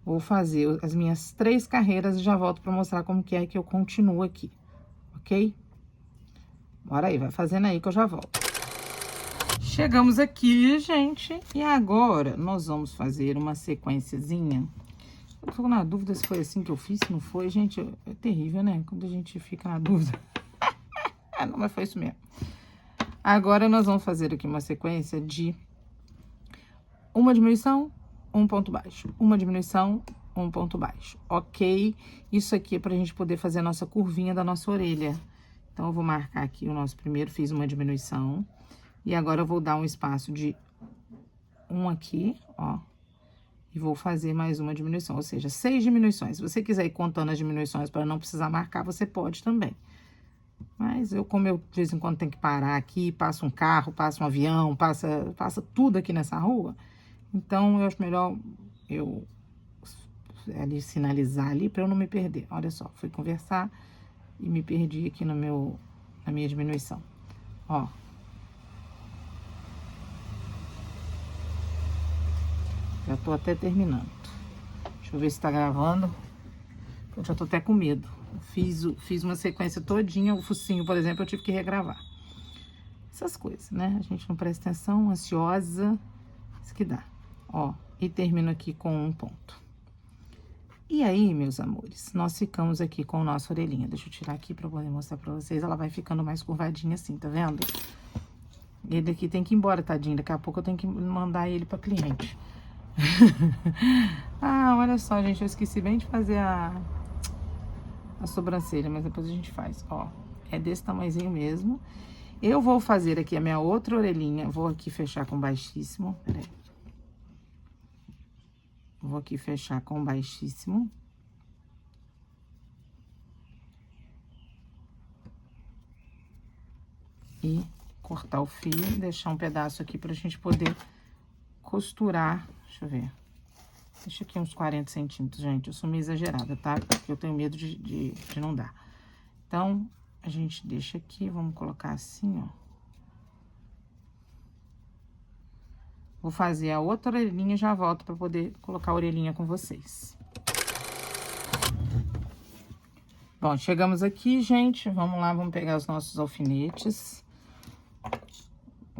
Vou fazer as minhas 3 carreiras e já volto pra mostrar como que é que eu continuo aqui, ok? Bora aí, vai fazendo aí que eu já volto. Chegamos aqui, gente, e agora nós vamos fazer uma sequenciazinha. Eu tô na dúvida se foi assim que eu fiz, se não foi, gente, é terrível, né? Quando a gente fica na dúvida. Não, mas foi isso mesmo. Agora, nós vamos fazer aqui uma sequência de uma diminuição, um ponto baixo. Uma diminuição, um ponto baixo, ok? Isso aqui é pra gente poder fazer a nossa curvinha da nossa orelha. Então, eu vou marcar aqui o nosso primeiro, fiz uma diminuição. E agora, eu vou dar um espaço de 1 aqui, ó. E vou fazer mais uma diminuição, ou seja, 6 diminuições. Se você quiser ir contando as diminuições para não precisar marcar, você pode também. Mas como eu de vez em quando tenho que parar aqui, passa um carro, passa um avião, passa tudo aqui nessa rua. Então, eu acho melhor eu ali sinalizar ali para eu não me perder. Olha só, fui conversar e me perdi aqui na minha diminuição. Ó. Já tô até terminando. Deixa eu ver se tá gravando. Eu já tô até com medo. Fiz uma sequência todinha, o focinho, por exemplo, eu tive que regravar. Essas coisas, né? A gente não presta atenção, ansiosa. Isso que dá. Ó, e termino aqui com um ponto. E aí, meus amores, nós ficamos aqui com a nossa orelhinha. Deixa eu tirar aqui pra poder mostrar pra vocês. Ela vai ficando mais curvadinha assim, tá vendo? Ele aqui tem que ir embora, tadinho. Daqui a pouco eu tenho que mandar ele pra cliente. Ah, olha só, gente, eu esqueci bem de fazer a sobrancelha, mas depois a gente faz, ó. É desse tamanhozinho mesmo. Eu vou fazer aqui a minha outra orelhinha, vou aqui fechar com baixíssimo, peraí. Vou aqui fechar com baixíssimo. E cortar o fio, deixar um pedaço aqui pra gente poder costurar, deixa eu ver. Deixa aqui uns 40 centímetros, gente. Eu sou meio exagerada, tá? Porque eu tenho medo de não dar. Então, a gente deixa aqui, vamos colocar assim, ó. Vou fazer a outra orelhinha e já volto pra poder colocar a orelhinha com vocês. Bom, chegamos aqui, gente. Vamos lá, vamos pegar os nossos alfinetes.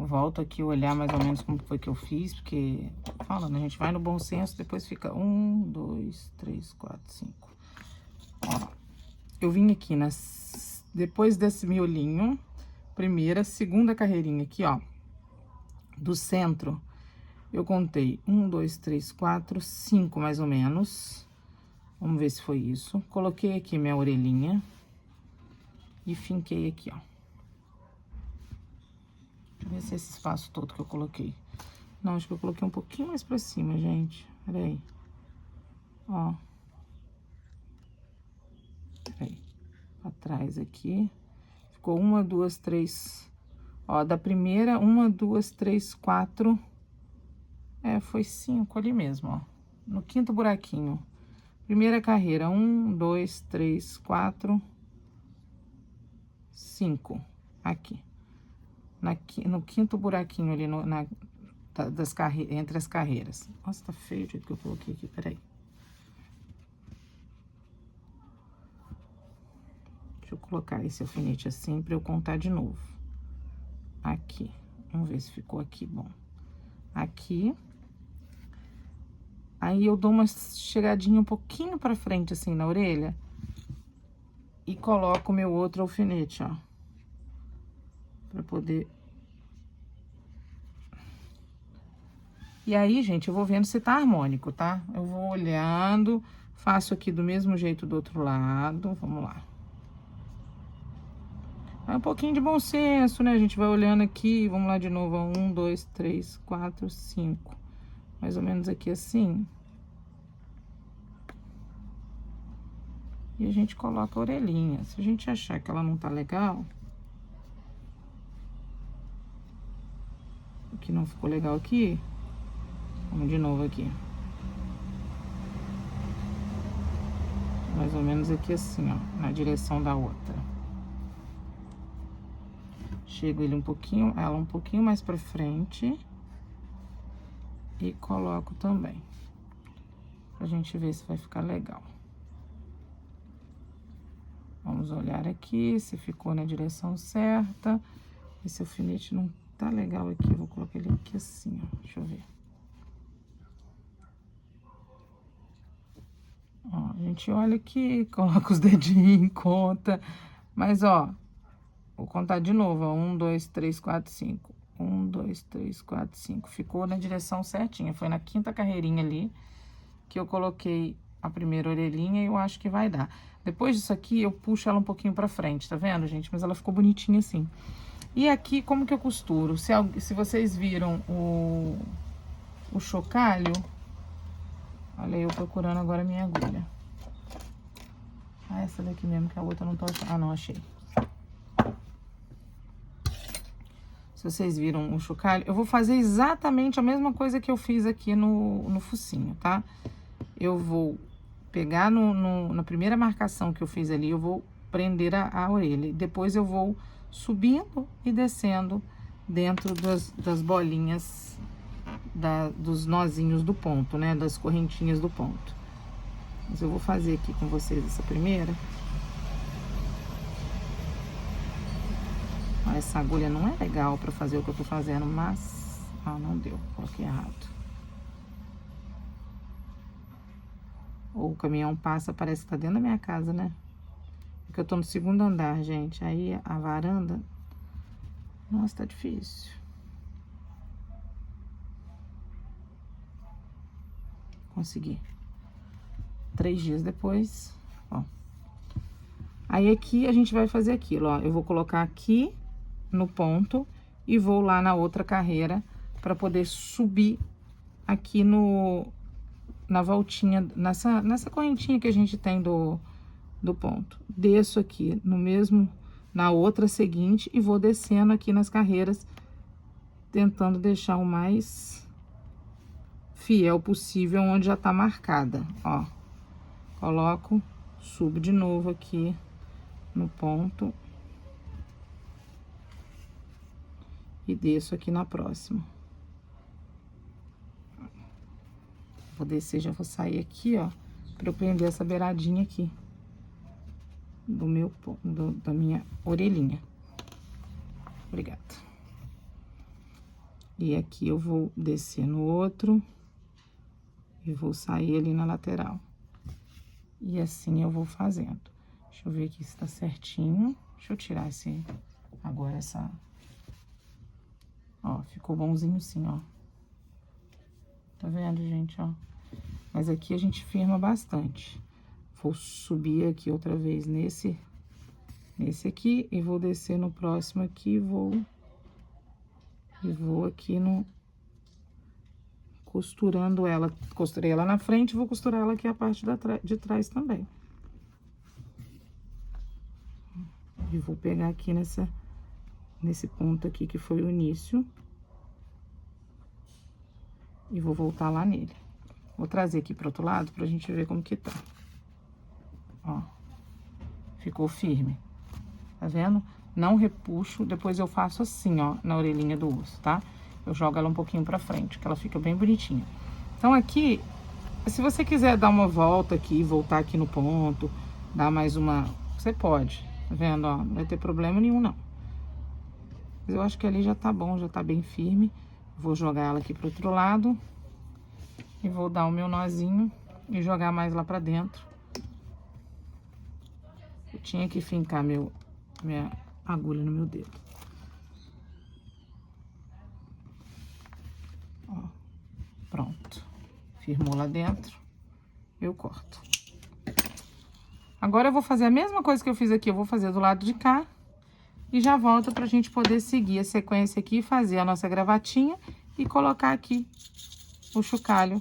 volto aqui olhar mais ou menos como foi que eu fiz, porque, falando, a gente vai no bom senso, depois fica 1, 2, 3, 4, 5. Ó, eu vim aqui depois desse miolinho, primeira, segunda carreirinha aqui, ó, do centro, eu contei 1, 2, 3, 4, 5 mais ou menos. Vamos ver se foi isso. Coloquei aqui minha orelhinha e finquei aqui, ó. Deixa eu ver se é esse espaço todo que eu coloquei. Não, acho que eu coloquei um pouquinho mais pra cima, gente. Pera aí. Ó. Pera aí. Atrás aqui. Ficou 1, 2, 3. Ó, da primeira, 1, 2, 3, 4. É, foi 5 ali mesmo, ó. No quinto buraquinho. Primeira carreira, 1, 2, 3, 4, 5. Aqui. No quinto buraquinho ali, entre as carreiras. Nossa, tá feio o jeito que eu coloquei aqui, peraí. Deixa eu colocar esse alfinete assim pra eu contar de novo. Aqui. Vamos ver se ficou aqui bom. Aqui. Aí eu dou uma chegadinha um pouquinho pra frente, assim, na orelha. E coloco o meu outro alfinete, ó. Pra poder... E aí, gente, eu vou vendo se tá harmônico, tá? Eu vou olhando, faço aqui do mesmo jeito do outro lado. Vamos lá. É um pouquinho de bom senso, né? A gente vai olhando aqui, vamos lá de novo. 1, 2, 3, 4, 5. Mais ou menos aqui assim. E a gente coloca a orelhinha. Se a gente achar que ela não tá legal... O que não ficou legal aqui... Vamos de novo aqui. Mais ou menos aqui assim, ó. Na direção da outra. Chego ela um pouquinho mais pra frente. E coloco também. Pra gente ver se vai ficar legal. Vamos olhar aqui, se ficou na direção certa. Esse alfinete não tá legal aqui. Eu vou colocar ele aqui assim, ó. Deixa eu ver. Ó, a gente olha aqui, coloca os dedinhos em conta. Mas, ó, vou contar de novo, ó. 1, 2, 3, 4, 5. 1, 2, 3, 4, 5. Ficou na direção certinha. Foi na quinta carreirinha ali que eu coloquei a primeira orelhinha e eu acho que vai dar. Depois disso aqui, eu puxo ela um pouquinho pra frente, tá vendo, gente? Mas ela ficou bonitinha assim. E aqui, como que eu costuro? Se vocês viram o chocalho... Olha eu procurando agora a minha agulha. Ah, essa daqui mesmo, que a outra eu não tô achando. Ah, não, achei. Se vocês viram o chocalho, eu vou fazer exatamente a mesma coisa que eu fiz aqui no focinho, tá? Eu vou pegar na primeira marcação que eu fiz ali, eu vou prender a orelha. Depois eu vou subindo e descendo dentro das bolinhas, dos nozinhos do ponto, né? Das correntinhas do ponto. Mas eu vou fazer aqui com vocês essa primeira. Ó, essa agulha não é legal pra fazer o que eu tô fazendo, mas... Ah, não deu, coloquei errado. Ou o caminhão passa, parece que tá dentro da minha casa, né? Porque eu tô no segundo andar, gente. Aí a varanda... Nossa, tá difícil. Consegui. 3 dias depois, ó. Aí aqui a gente vai fazer aquilo, ó. Eu vou colocar aqui no ponto e vou lá na outra carreira pra poder subir aqui na voltinha, nessa correntinha que a gente tem do ponto. Desço aqui na outra seguinte e vou descendo aqui nas carreiras, tentando deixar o mais fiel possível onde já tá marcada, ó. Coloco, subo de novo aqui no ponto e desço aqui na próxima. Vou descer, já vou sair aqui, ó, pra eu prender essa beiradinha aqui da minha orelhinha. Obrigada. E aqui eu vou descer no outro e vou sair ali na lateral. E assim eu vou fazendo. Deixa eu ver aqui se tá certinho. Deixa eu tirar esse... Agora essa... Ó, ficou bonzinho sim, ó. Tá vendo, gente, ó? Mas aqui a gente firma bastante. Vou subir aqui outra vez nesse aqui e vou descer no próximo aqui e vou aqui no... Costurando ela. Costurei ela na frente, vou costurar ela aqui a parte de trás também. E vou pegar aqui nesse ponto aqui que foi o início. E vou voltar lá nele. Vou trazer aqui pro outro lado pra gente ver como que tá. Ó. Ficou firme. Tá vendo? Não repuxo, depois eu faço assim, ó, na orelhinha do osso, tá? Eu jogo ela um pouquinho pra frente, que ela fica bem bonitinha. Então, aqui, se você quiser dar uma volta aqui, voltar aqui no ponto, dar mais uma... Você pode, tá vendo, ó? Não vai ter problema nenhum, não. Mas eu acho que ali já tá bom, já tá bem firme. Vou jogar ela aqui pro outro lado. E vou dar o meu nozinho e jogar mais lá pra dentro. Eu tinha que fincar minha agulha no meu dedo. Ó, pronto. Firmou lá dentro, eu corto. Agora eu vou fazer a mesma coisa que eu fiz aqui, eu vou fazer do lado de cá. E já volto pra gente poder seguir a sequência aqui, fazer a nossa gravatinha e colocar aqui o chocalho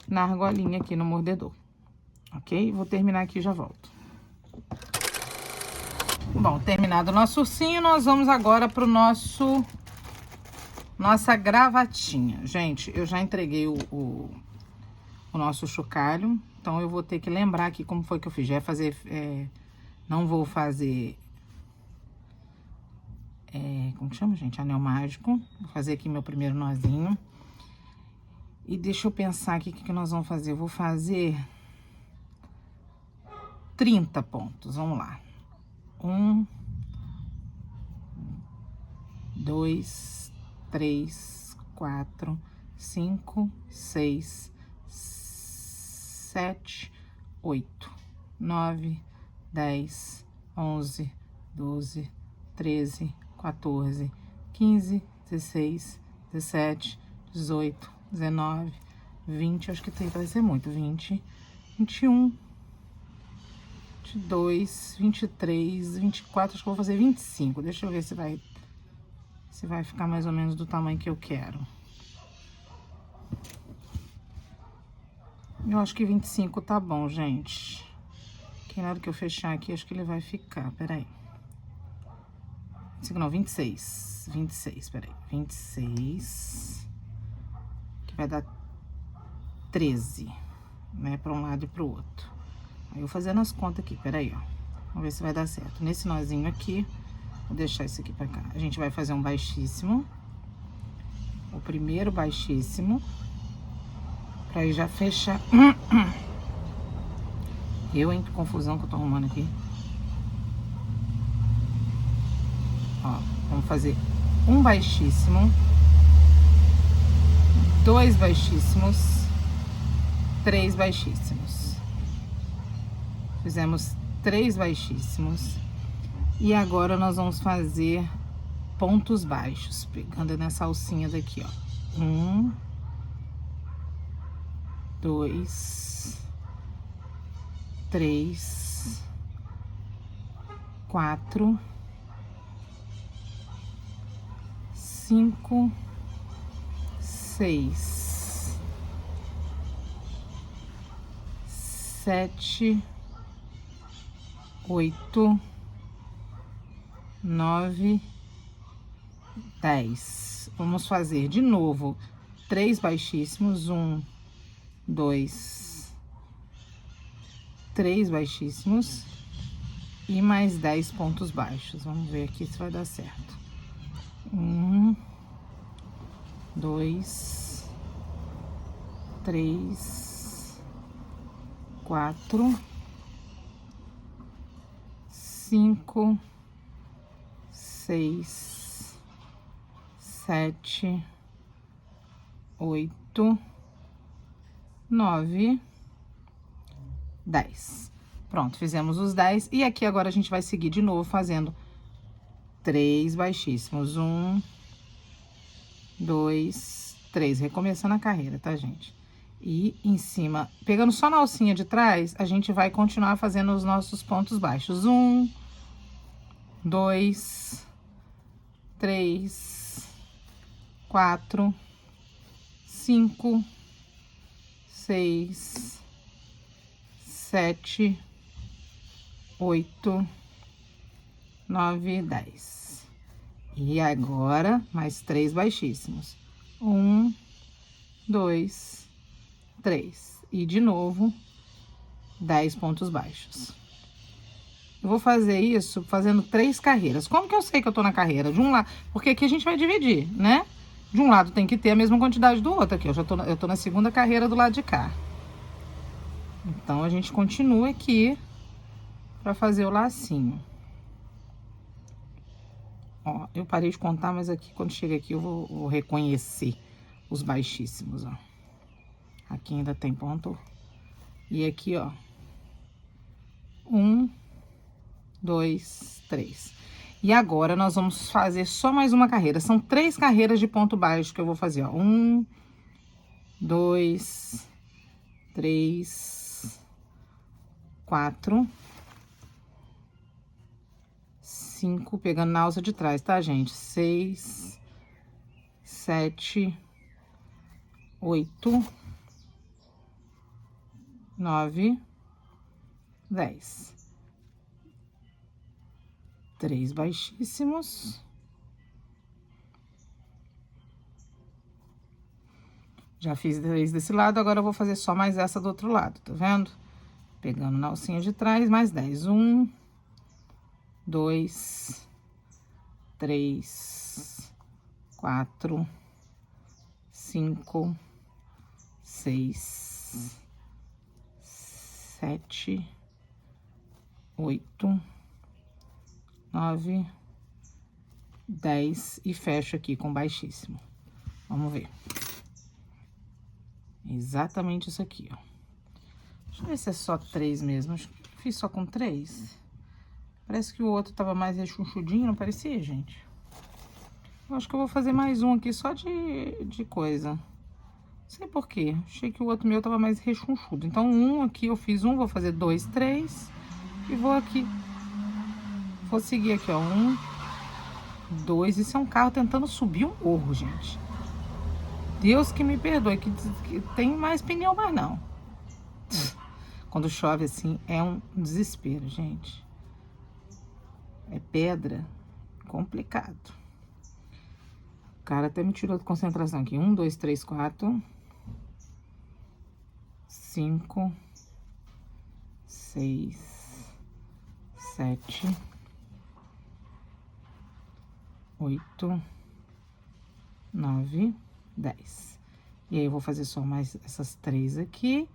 na argolinha aqui no mordedor. Ok? Vou terminar aqui e já volto. Bom, terminado o nosso ursinho, nós vamos agora pro nossa gravatinha. Gente, eu já entreguei o nosso chocalho, então eu vou ter que lembrar aqui como foi que eu fiz. Já ia fazer, não vou fazer, como que chama, gente? Anel mágico. Vou fazer aqui meu primeiro nozinho. E deixa eu pensar aqui o que nós vamos fazer. Eu vou fazer 30 pontos, vamos lá. 1, 2, 3, 4, 5, 6, 7, 8, 9, 10, 11, 12, 13, 14, 15, 16, 17, 18, 19, 20, acho que 30 vai ser muito, 20, 21, 22, 23, 24, acho que eu vou fazer 25. Deixa eu ver se vai ficar mais ou menos do tamanho que eu quero. Eu acho que 25 tá bom, gente. Que na hora que eu fechar aqui, acho que ele vai ficar, peraí. 25 não, 26. 26, peraí. 26. Que vai dar 13, né? Pra um lado e pro outro. Aí eu fazendo as contas aqui, peraí, ó. Vamos ver se vai dar certo. Nesse nozinho aqui, vou deixar esse aqui pra cá. A gente vai fazer um baixíssimo. O primeiro baixíssimo. Pra aí já fechar. Hein? Que confusão que eu tô arrumando aqui. Ó, vamos fazer um baixíssimo. 2 baixíssimos. 3 baixíssimos. Fizemos 3 baixíssimos. E agora nós vamos fazer pontos baixos, pegando nessa alcinha daqui, ó. 1, 2, 3, 4, 5, 6, 7, 8, 9, 10. Vamos fazer de novo 3 baixíssimos. 1, 2, 3 baixíssimos. E mais 10 pontos baixos. Vamos ver aqui se vai dar certo. 1, 2, 3, 4, 5, 6, 7, 8, 9, 10. Pronto, fizemos os 10. E aqui agora a gente vai seguir de novo fazendo 3 baixíssimos. 1, 2, 3. Recomeçando a carreira, tá, gente? E em cima, pegando só na alcinha de trás, a gente vai continuar fazendo os nossos pontos baixos. 1, 2, 3, 4, 5, 6, 7, 8, 9, 10. E agora, mais 3 baixíssimos. 1, 2, 3. E de novo, 10 pontos baixos. Eu vou fazer isso fazendo 3 carreiras. Como que eu sei que eu tô na carreira? De um lado, porque aqui a gente vai dividir, né? De um lado tem que ter a mesma quantidade do outro aqui. Eu tô na segunda carreira do lado de cá. Então, a gente continua aqui pra fazer o lacinho. Ó, eu parei de contar, mas aqui, quando chega aqui, eu vou reconhecer os baixíssimos, ó. Aqui ainda tem ponto. E aqui, ó. 1, 2, 3. E agora, nós vamos fazer só mais uma carreira. São 3 carreiras de ponto baixo que eu vou fazer, ó. 1, 2, 3, 4, 5, pegando na alça de trás, tá, gente? 6, 7, 8, 9, 10. 3 baixíssimos. Já fiz 3 desse lado, agora eu vou fazer só mais essa do outro lado, tá vendo? Pegando na alcinha de trás, mais 10. 1, 2, 3, 4, 5, 6, 7, 8, 9, 10 e fecho aqui com baixíssimo. Vamos ver. Exatamente isso aqui, ó. Deixa eu ver se é só 3 mesmo. Acho que fiz só com 3. Parece que o outro tava mais rechonchudinho, não parecia, gente? Eu acho que eu vou fazer mais um aqui só de coisa. Não sei por quê. Achei que o outro meu tava mais rechonchudo. Então, um aqui eu fiz um, vou fazer 2, 3. E vou aqui. Vou seguir aqui, ó. 1, 2. Isso é um carro tentando subir um morro, gente. Deus que me perdoe, que tem mais pneu, mas não. Quando chove assim, é um desespero, gente. É pedra, complicado. O cara até me tirou de concentração aqui. 1, 2, 3, 4, 5, 6, 7, 8, 9, 10. E aí, eu vou fazer só mais essas 3 aqui.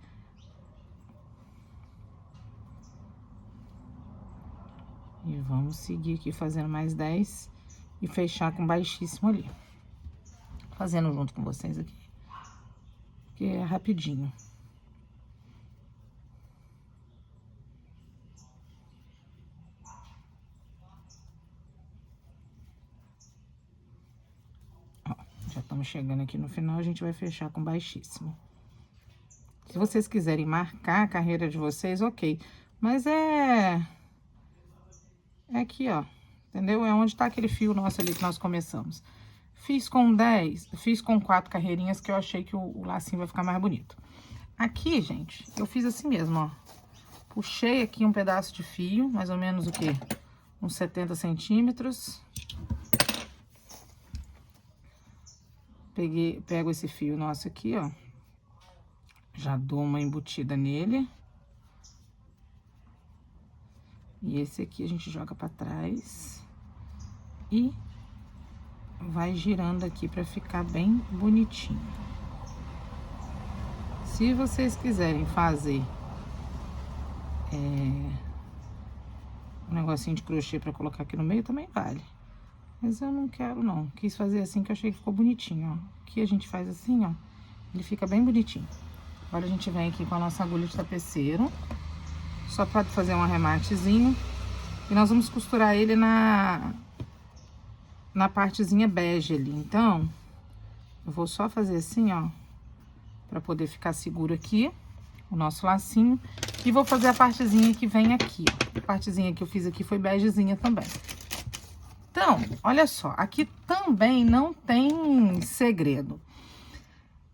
E vamos seguir aqui fazendo mais 10 e fechar com baixíssimo ali. Fazendo junto com vocês aqui, que é rapidinho. Ó, já estamos chegando aqui no final, a gente vai fechar com baixíssimo. Se vocês quiserem marcar a carreira de vocês, ok. Mas é aqui, ó, entendeu? É onde tá aquele fio nosso ali que nós começamos. Fiz com 10, fiz com 4 carreirinhas que eu achei que o lacinho vai ficar mais bonito. Aqui, gente, eu fiz assim mesmo, ó. Puxei aqui um pedaço de fio, mais ou menos o quê? Uns 70 centímetros. Pego esse fio nosso aqui, ó. Já dou uma embutida nele. E esse aqui a gente joga pra trás. E vai girando aqui pra ficar bem bonitinho. Se vocês quiserem fazer um negocinho de crochê pra colocar aqui no meio, também vale. Mas eu não quero, não. Quis fazer assim que eu achei que ficou bonitinho, ó. Aqui a gente faz assim, ó. Ele fica bem bonitinho. Agora a gente vem aqui com a nossa agulha de tapeceiro. Só pra fazer um arrematezinho. E nós vamos costurar ele na partezinha bege ali. Então, eu vou só fazer assim, ó. Pra poder ficar seguro aqui. O nosso lacinho. E vou fazer a partezinha que vem aqui, ó. A partezinha que eu fiz aqui foi begezinha também. Então, olha só, aqui também não tem segredo.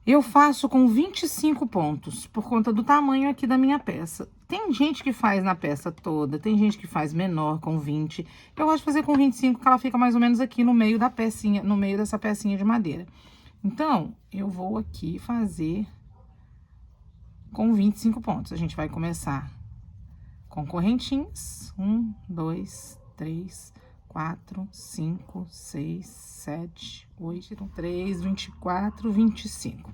Eu faço com 25 pontos, por conta do tamanho aqui da minha peça. Tem gente que faz na peça toda, tem gente que faz menor, com 20. Eu gosto de fazer com 25, que ela fica mais ou menos aqui no meio da pecinha, no meio dessa pecinha de madeira. Então, eu vou aqui fazer com 25 pontos. A gente vai começar com correntinhas. 1, 2, 3, 4, 5, 6, 7, 8, 3, 24, 25.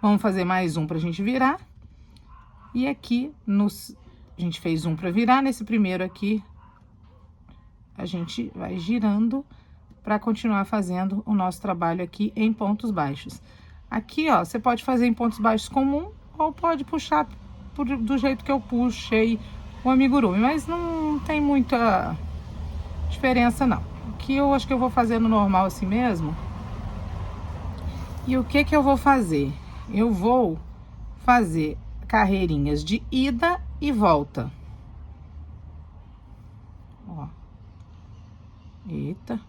Vamos fazer mais um pra gente virar. E aqui, a gente fez um pra virar. Nesse primeiro aqui, a gente vai girando pra continuar fazendo o nosso trabalho aqui em pontos baixos. Aqui, ó, você pode fazer em pontos baixos comum ou pode puxar do jeito que eu puxei o amigurumi, mas não tem muita diferença não. Aqui eu acho que eu vou fazer no normal assim mesmo. E o que que eu vou fazer? Eu vou fazer carreirinhas de ida e volta. Ó. Eita.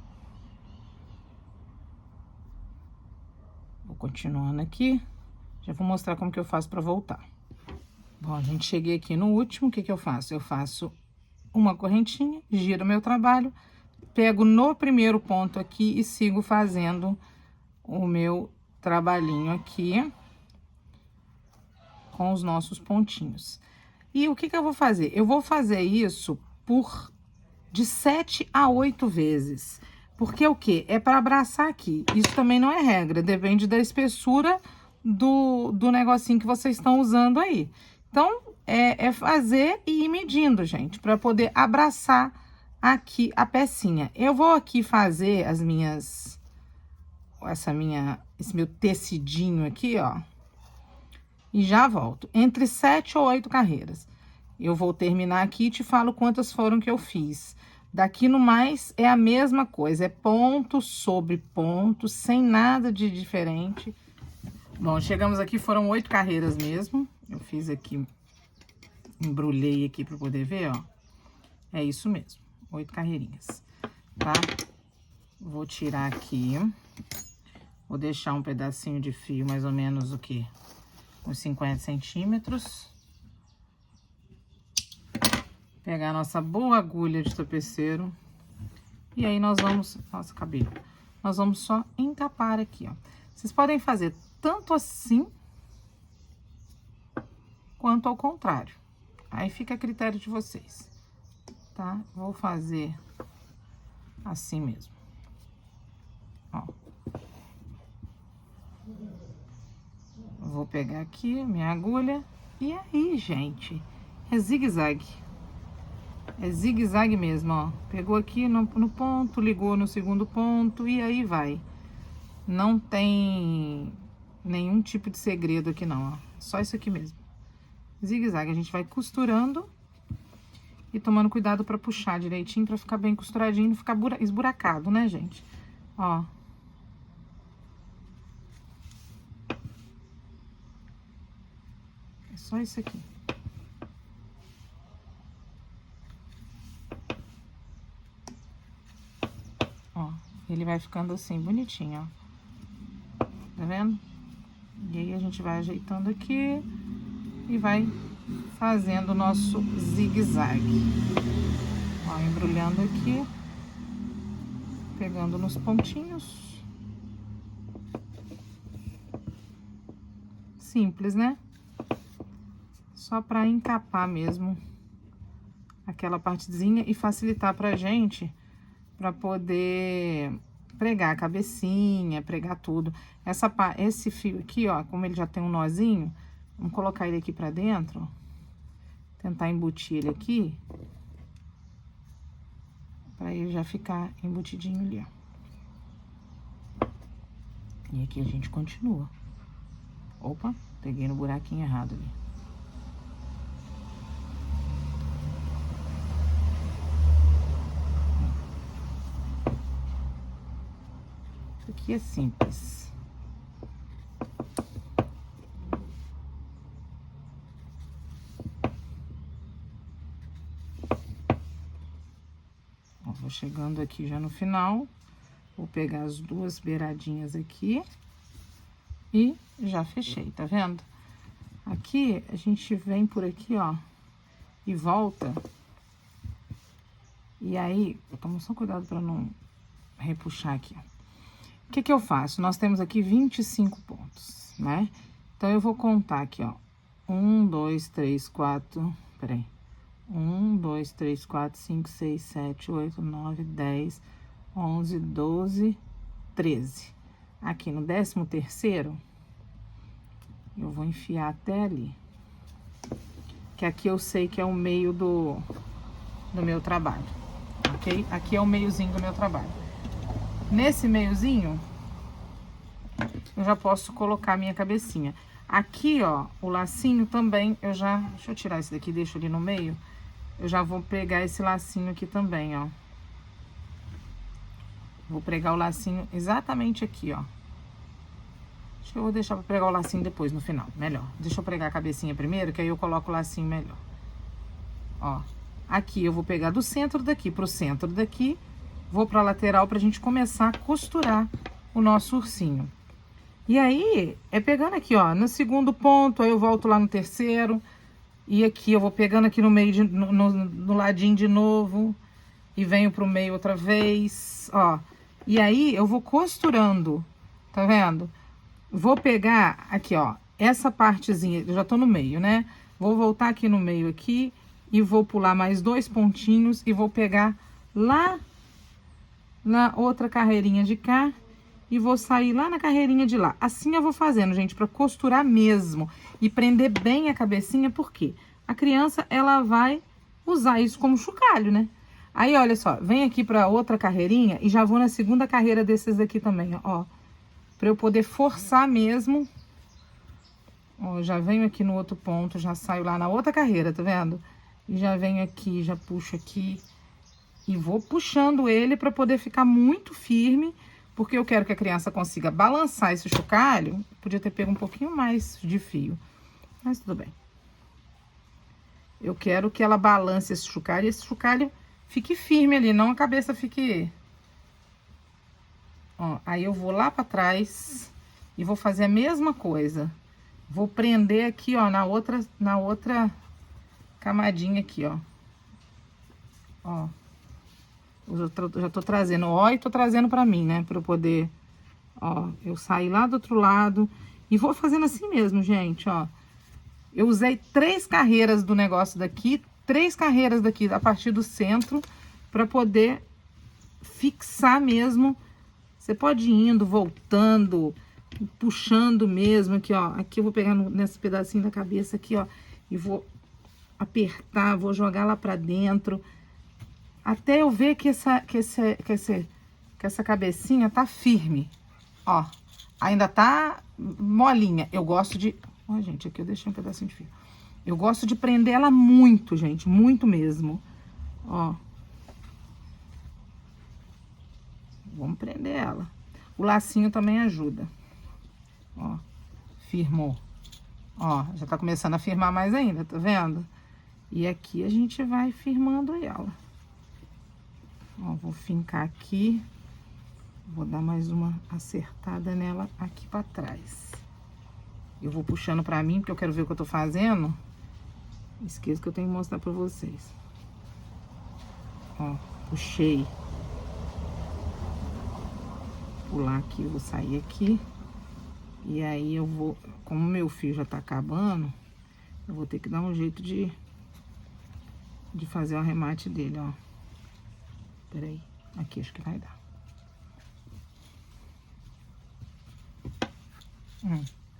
Vou continuando aqui. Já vou mostrar como que eu faço pra voltar. Bom, a gente cheguei aqui no último, o que que eu faço? Eu faço uma correntinha, giro meu trabalho, pego no primeiro ponto aqui e sigo fazendo o meu trabalhinho aqui com os nossos pontinhos. E o que que eu vou fazer? Eu vou fazer isso de 7 a 8 vezes. Porque o quê? É para abraçar aqui. Isso também não é regra, depende da espessura do negocinho que vocês estão usando aí. Então, é fazer e ir medindo, gente, para poder abraçar aqui a pecinha. Eu vou aqui fazer esse meu tecidinho aqui, ó. E já volto. Entre 7 ou 8 carreiras. Eu vou terminar aqui e te falo quantas foram que eu fiz. Daqui no mais é a mesma coisa. É ponto sobre ponto, sem nada de diferente. Bom, chegamos aqui, foram 8 carreiras mesmo. Eu fiz aqui, embrulhei aqui para poder ver, ó. É isso mesmo, 8 carreirinhas, tá? Vou tirar aqui. Vou deixar um pedacinho de fio, mais ou menos o quê? Uns 50 centímetros. Pegar a nossa boa agulha de tapeceiro. E aí nós vamos... Nossa, cabelo. Nós vamos só encapar aqui, ó. Vocês podem fazer tanto assim, quanto ao contrário. Aí fica a critério de vocês, tá? Vou fazer assim mesmo. Ó. Vou pegar aqui minha agulha. E aí, gente, é zigue-zague. É zigue-zague mesmo, ó. Pegou aqui no ponto, ligou no segundo ponto e aí vai. Não tem nenhum tipo de segredo aqui não, ó. Só isso aqui mesmo. Zigue-zague, a gente vai costurando e tomando cuidado pra puxar direitinho, pra ficar bem costuradinho, não ficar esburacado, né, gente? Ó. É só isso aqui. Ó, ele vai ficando assim, bonitinho, ó. Tá vendo? E aí a gente vai ajeitando aqui e vai fazendo o nosso zigue-zague. Ó, embrulhando aqui, pegando nos pontinhos. Simples, né? Só pra encapar mesmo aquela partezinha e facilitar pra gente, pra poder pregar a cabecinha, pregar tudo. Esse fio aqui, ó, como ele já tem um nozinho, vamos colocar ele aqui pra dentro, tentar embutir ele aqui, pra ele já ficar embutidinho ali, ó. E aqui a gente continua. Opa, peguei no buraquinho errado ali. Isso aqui é simples. Ó, vou chegando aqui já no final. Vou pegar as duas beiradinhas aqui e já fechei, tá vendo? Aqui, a gente vem por aqui, ó, e volta. E aí, toma só cuidado pra não repuxar aqui, ó. O que que eu faço? Nós temos aqui 25 pontos, né? Então, eu vou contar aqui, ó. 1, 2, 3, 4... Peraí. 1, 2, 3, 4, 5, 6, 7, 8, 9, 10... 11, 12, 13. Aqui no 13º, eu vou enfiar até ali. Que aqui eu sei que é o meio do meu trabalho, ok? Aqui é o meiozinho do meu trabalho. Nesse meiozinho, eu já posso colocar a minha cabecinha. Aqui, ó, o lacinho também, eu já... Deixa eu tirar esse daqui, deixo ali no meio. Eu já vou pegar esse lacinho aqui também, ó. Vou pregar o lacinho exatamente aqui, ó. Acho que eu vou deixar pra pregar o lacinho depois, no final, melhor. Deixa eu pregar a cabecinha primeiro, que aí eu coloco o lacinho melhor. Ó, aqui eu vou pegar do centro daqui pro centro daqui, vou pra lateral pra gente começar a costurar o nosso ursinho. E aí, é pegando aqui, ó, no segundo ponto, aí eu volto lá no terceiro, e aqui eu vou pegando aqui no meio, no ladinho de novo, e venho pro meio outra vez, ó. E aí, eu vou costurando, tá vendo? Vou pegar aqui, ó, essa partezinha, eu já tô no meio, né? Vou voltar aqui no meio aqui e vou pular mais 2 pontinhos e vou pegar lá na outra carreirinha de cá e vou sair lá na carreirinha de lá. Assim eu vou fazendo, gente, pra costurar mesmo e prender bem a cabecinha, porque a criança, ela vai usar isso como chocalho, né? Aí, olha só, vem aqui pra outra carreirinha e já vou na segunda carreira desses aqui também, ó. Pra eu poder forçar mesmo. Ó, já venho aqui no outro ponto, já saio lá na outra carreira, tá vendo? E já venho aqui, já puxo aqui. E vou puxando ele pra poder ficar muito firme, porque eu quero que a criança consiga balançar esse chocalho. Podia ter pego um pouquinho mais de fio, mas tudo bem. Eu quero que ela balance esse chocalho e esse chocalho fique firme ali, não a cabeça fique... Ó, aí eu vou lá pra trás e vou fazer a mesma coisa. Vou prender aqui, ó, na outra camadinha aqui, ó. Ó. Eu já tô trazendo, ó, e tô trazendo pra mim, né, pra eu poder... Ó, eu saí lá do outro lado e vou fazendo assim mesmo, gente, ó. Eu usei 3 carreiras do negócio daqui, 3 carreiras daqui, a partir do centro, pra poder fixar mesmo. Você pode ir indo, voltando, puxando mesmo aqui, ó. Aqui eu vou pegar nesse pedacinho da cabeça aqui, ó, e vou apertar, vou jogar lá pra dentro, até eu ver que essa cabecinha tá firme, ó. Ainda tá molinha. Eu gosto de... Ó, gente, aqui eu deixei um pedacinho de fio. Eu gosto de prender ela muito, gente, muito mesmo. Ó. Vamos prender ela. O lacinho também ajuda. Ó, firmou. Ó, já tá começando a firmar mais ainda, tá vendo? E aqui a gente vai firmando ela. Ó, vou fincar aqui. Vou dar mais uma acertada nela aqui pra trás. Eu vou puxando pra mim, porque eu quero ver o que eu tô fazendo. Esqueço que eu tenho que mostrar pra vocês. Ó, puxei. Pular aqui, eu vou sair aqui. E aí eu vou, como o meu fio já tá acabando, eu vou ter que dar um jeito de fazer o arremate dele, ó. Peraí, aqui acho que vai dar.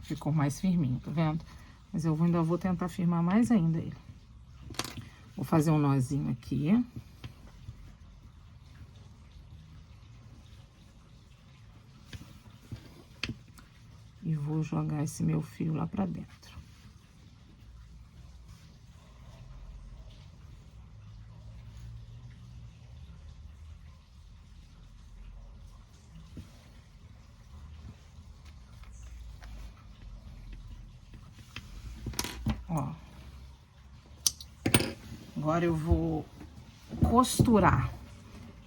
Ficou mais firminho, tá vendo? Mas eu ainda vou tentar firmar mais ainda ele. Vou fazer um nozinho aqui. E vou jogar esse meu fio lá pra dentro. Ó. Agora eu vou costurar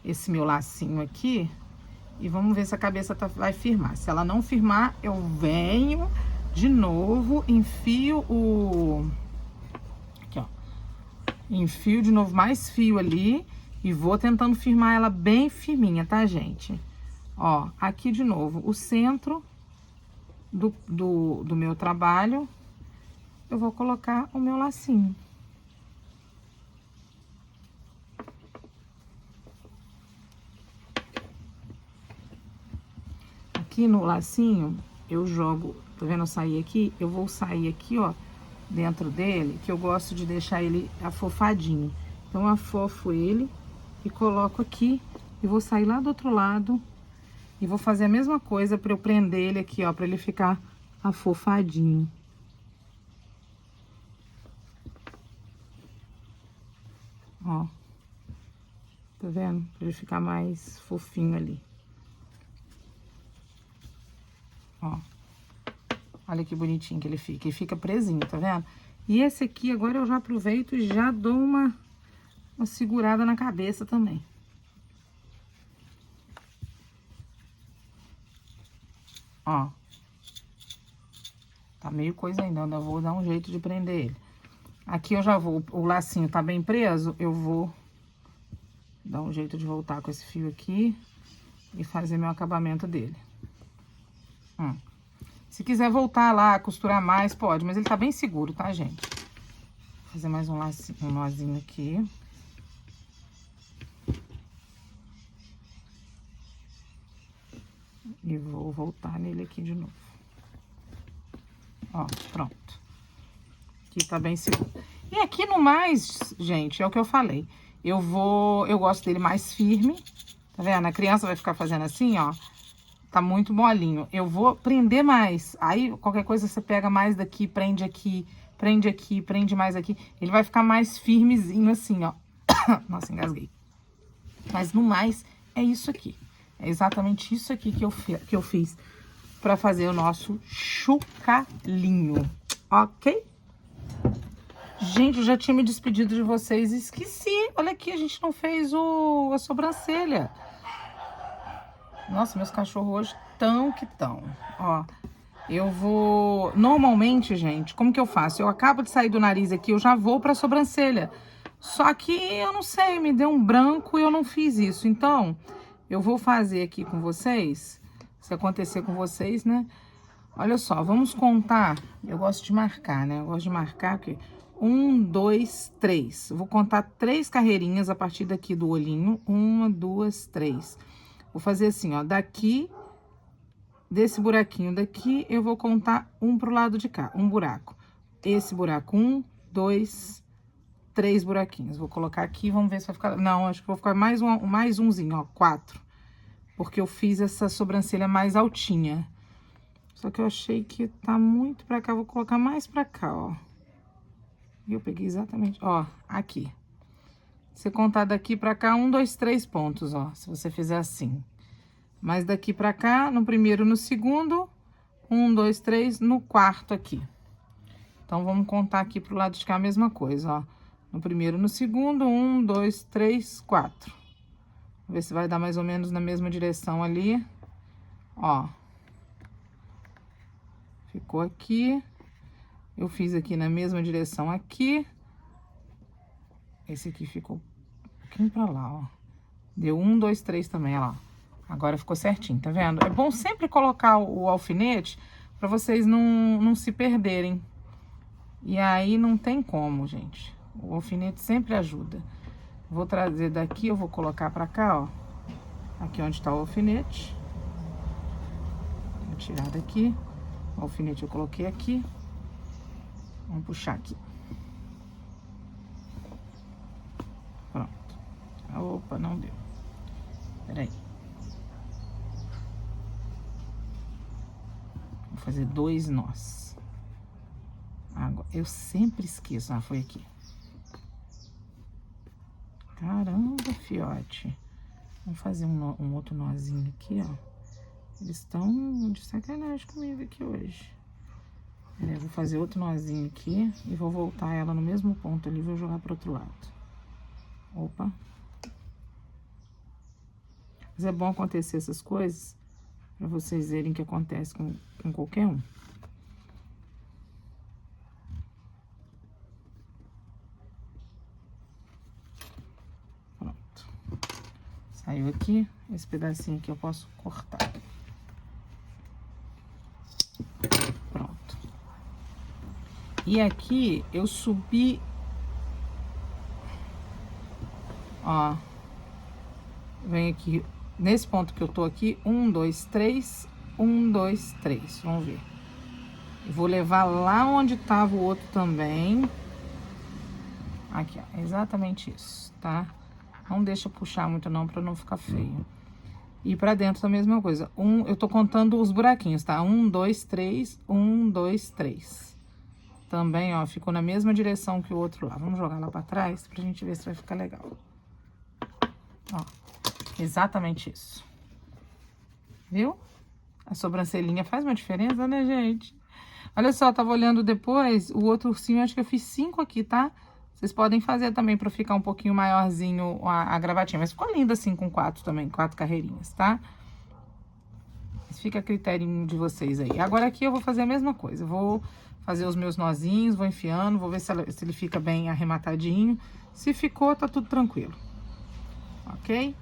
esse meu lacinho aqui e vamos ver se a cabeça vai firmar. Se ela não firmar, eu venho de novo, enfio o... Aqui, ó. Enfio de novo mais fio ali e vou tentando firmar ela bem firminha, tá, gente? Ó, aqui de novo, o centro do meu trabalho, eu vou colocar o meu lacinho. Aqui no lacinho, eu jogo, tá vendo eu sair aqui? Eu vou sair aqui, ó, dentro dele, que eu gosto de deixar ele afofadinho. Então, eu afofo ele e coloco aqui e vou sair lá do outro lado e vou fazer a mesma coisa pra eu prender ele aqui, ó, pra ele ficar afofadinho. Ó, tá vendo? Pra ele ficar mais fofinho ali. Ó, olha que bonitinho que ele fica presinho, tá vendo? E esse aqui, agora eu já aproveito e já dou uma segurada na cabeça também. Ó. Tá meio coisa ainda, eu vou dar um jeito de prender ele. Aqui eu já vou, o lacinho tá bem preso, eu vou dar um jeito de voltar com esse fio aqui e fazer meu acabamento dele. Se quiser voltar lá, costurar mais, pode, mas ele tá bem seguro, tá, gente? Vou fazer mais um lacinho, um nozinho aqui. E vou voltar nele aqui de novo. Ó, pronto. Aqui tá bem seguro. E aqui no mais, gente, é o que eu falei. Eu gosto dele mais firme, tá vendo? A criança vai ficar fazendo assim, ó. Tá muito molinho. Eu vou prender mais. Aí, qualquer coisa, você pega mais daqui, prende aqui, prende mais aqui. Ele vai ficar mais firmezinho assim, ó. Nossa, engasguei. Mas no mais, é isso aqui. É exatamente isso aqui que eu fiz pra fazer o nosso chocalhinho, ok? Gente, eu já tinha me despedido de vocês e esqueci. Olha aqui, a gente não fez a sobrancelha. Nossa, meus cachorros hoje tão que tão. Ó, eu vou... Normalmente, gente, como que eu faço? Eu acabo de sair do nariz aqui, eu já vou pra sobrancelha. Só que eu não sei, me deu um branco e eu não fiz isso. Então, eu vou fazer aqui com vocês, se acontecer com vocês, né? Olha só, vamos contar. Eu gosto de marcar, né? Eu gosto de marcar aqui. 1, 2, 3. Eu vou contar 3 carreirinhas a partir daqui do olhinho. 1, 2, 3. Vou fazer assim, ó. Daqui, desse buraquinho daqui, eu vou contar um pro lado de cá. Um buraco. Esse buraco, 1, 2, 3 buraquinhos. Vou colocar aqui, vamos ver se vai ficar... Não, acho que vou ficar mais umzinho, ó. 4. Porque eu fiz essa sobrancelha mais altinha. Só que eu achei que tá muito pra cá, vou colocar mais pra cá, ó. E eu peguei exatamente, ó, aqui. Você contar daqui pra cá, 1, 2, 3 pontos, ó, se você fizer assim. Mas daqui pra cá, no primeiro, no segundo, 1, 2, 3, no quarto aqui. Então, vamos contar aqui pro lado de cá a mesma coisa, ó. No primeiro, no segundo, 1, 2, 3, 4. Vou ver se vai dar mais ou menos na mesma direção ali. Ó. Ficou aqui. Eu fiz aqui na mesma direção aqui. Esse aqui ficou um pouquinho pra lá, ó. Deu 1, 2, 3 também, ó lá. Agora ficou certinho, tá vendo? É bom sempre colocar o alfinete pra vocês não se perderem. E aí não tem como, gente. O alfinete sempre ajuda. Vou trazer daqui, eu vou colocar pra cá, ó. Aqui onde tá o alfinete. Vou tirar daqui. O alfinete eu coloquei aqui. Vamos puxar aqui. Pronto. Opa, não deu. Peraí. Vou fazer 2 nós. Agora, eu sempre esqueço. Ah, foi aqui. Caramba, fiote. Vamos fazer um outro nozinho aqui, ó. Eles estão de sacanagem comigo aqui hoje. Eu vou fazer outro nozinho aqui e vou voltar ela no mesmo ponto ali e vou jogar pro outro lado. Opa. Mas é bom acontecer essas coisas pra vocês verem que acontece com qualquer um. Pronto. Saiu aqui. Esse pedacinho aqui eu posso cortar. Pronto. E aqui eu subi... Ó. Vem aqui... Nesse ponto que eu tô aqui, 1, 2, 3, 1, 2, 3. Vamos ver. Eu vou levar lá onde tava o outro também. Aqui, ó. Exatamente isso, tá? Não deixa puxar muito não, pra não ficar feio. E pra dentro a mesma coisa. Eu tô contando os buraquinhos, tá? 1, 2, 3, 1, 2, 3. Também, ó, ficou na mesma direção que o outro lá. Vamos jogar lá pra trás pra gente ver se vai ficar legal. Ó. Exatamente isso. Viu? A sobrancelhinha faz uma diferença, né, gente? Olha só, tava olhando depois, o outro ursinho, acho que eu fiz 5 aqui, tá? Vocês podem fazer também pra ficar um pouquinho maiorzinho a gravatinha. Mas ficou lindo assim com 4 também, 4 carreirinhas, tá? Mas fica a critério de vocês aí. Agora aqui eu vou fazer a mesma coisa. Eu vou fazer os meus nozinhos, vou enfiando, vou ver se ele fica bem arrematadinho. Se ficou, tá tudo tranquilo. Ok?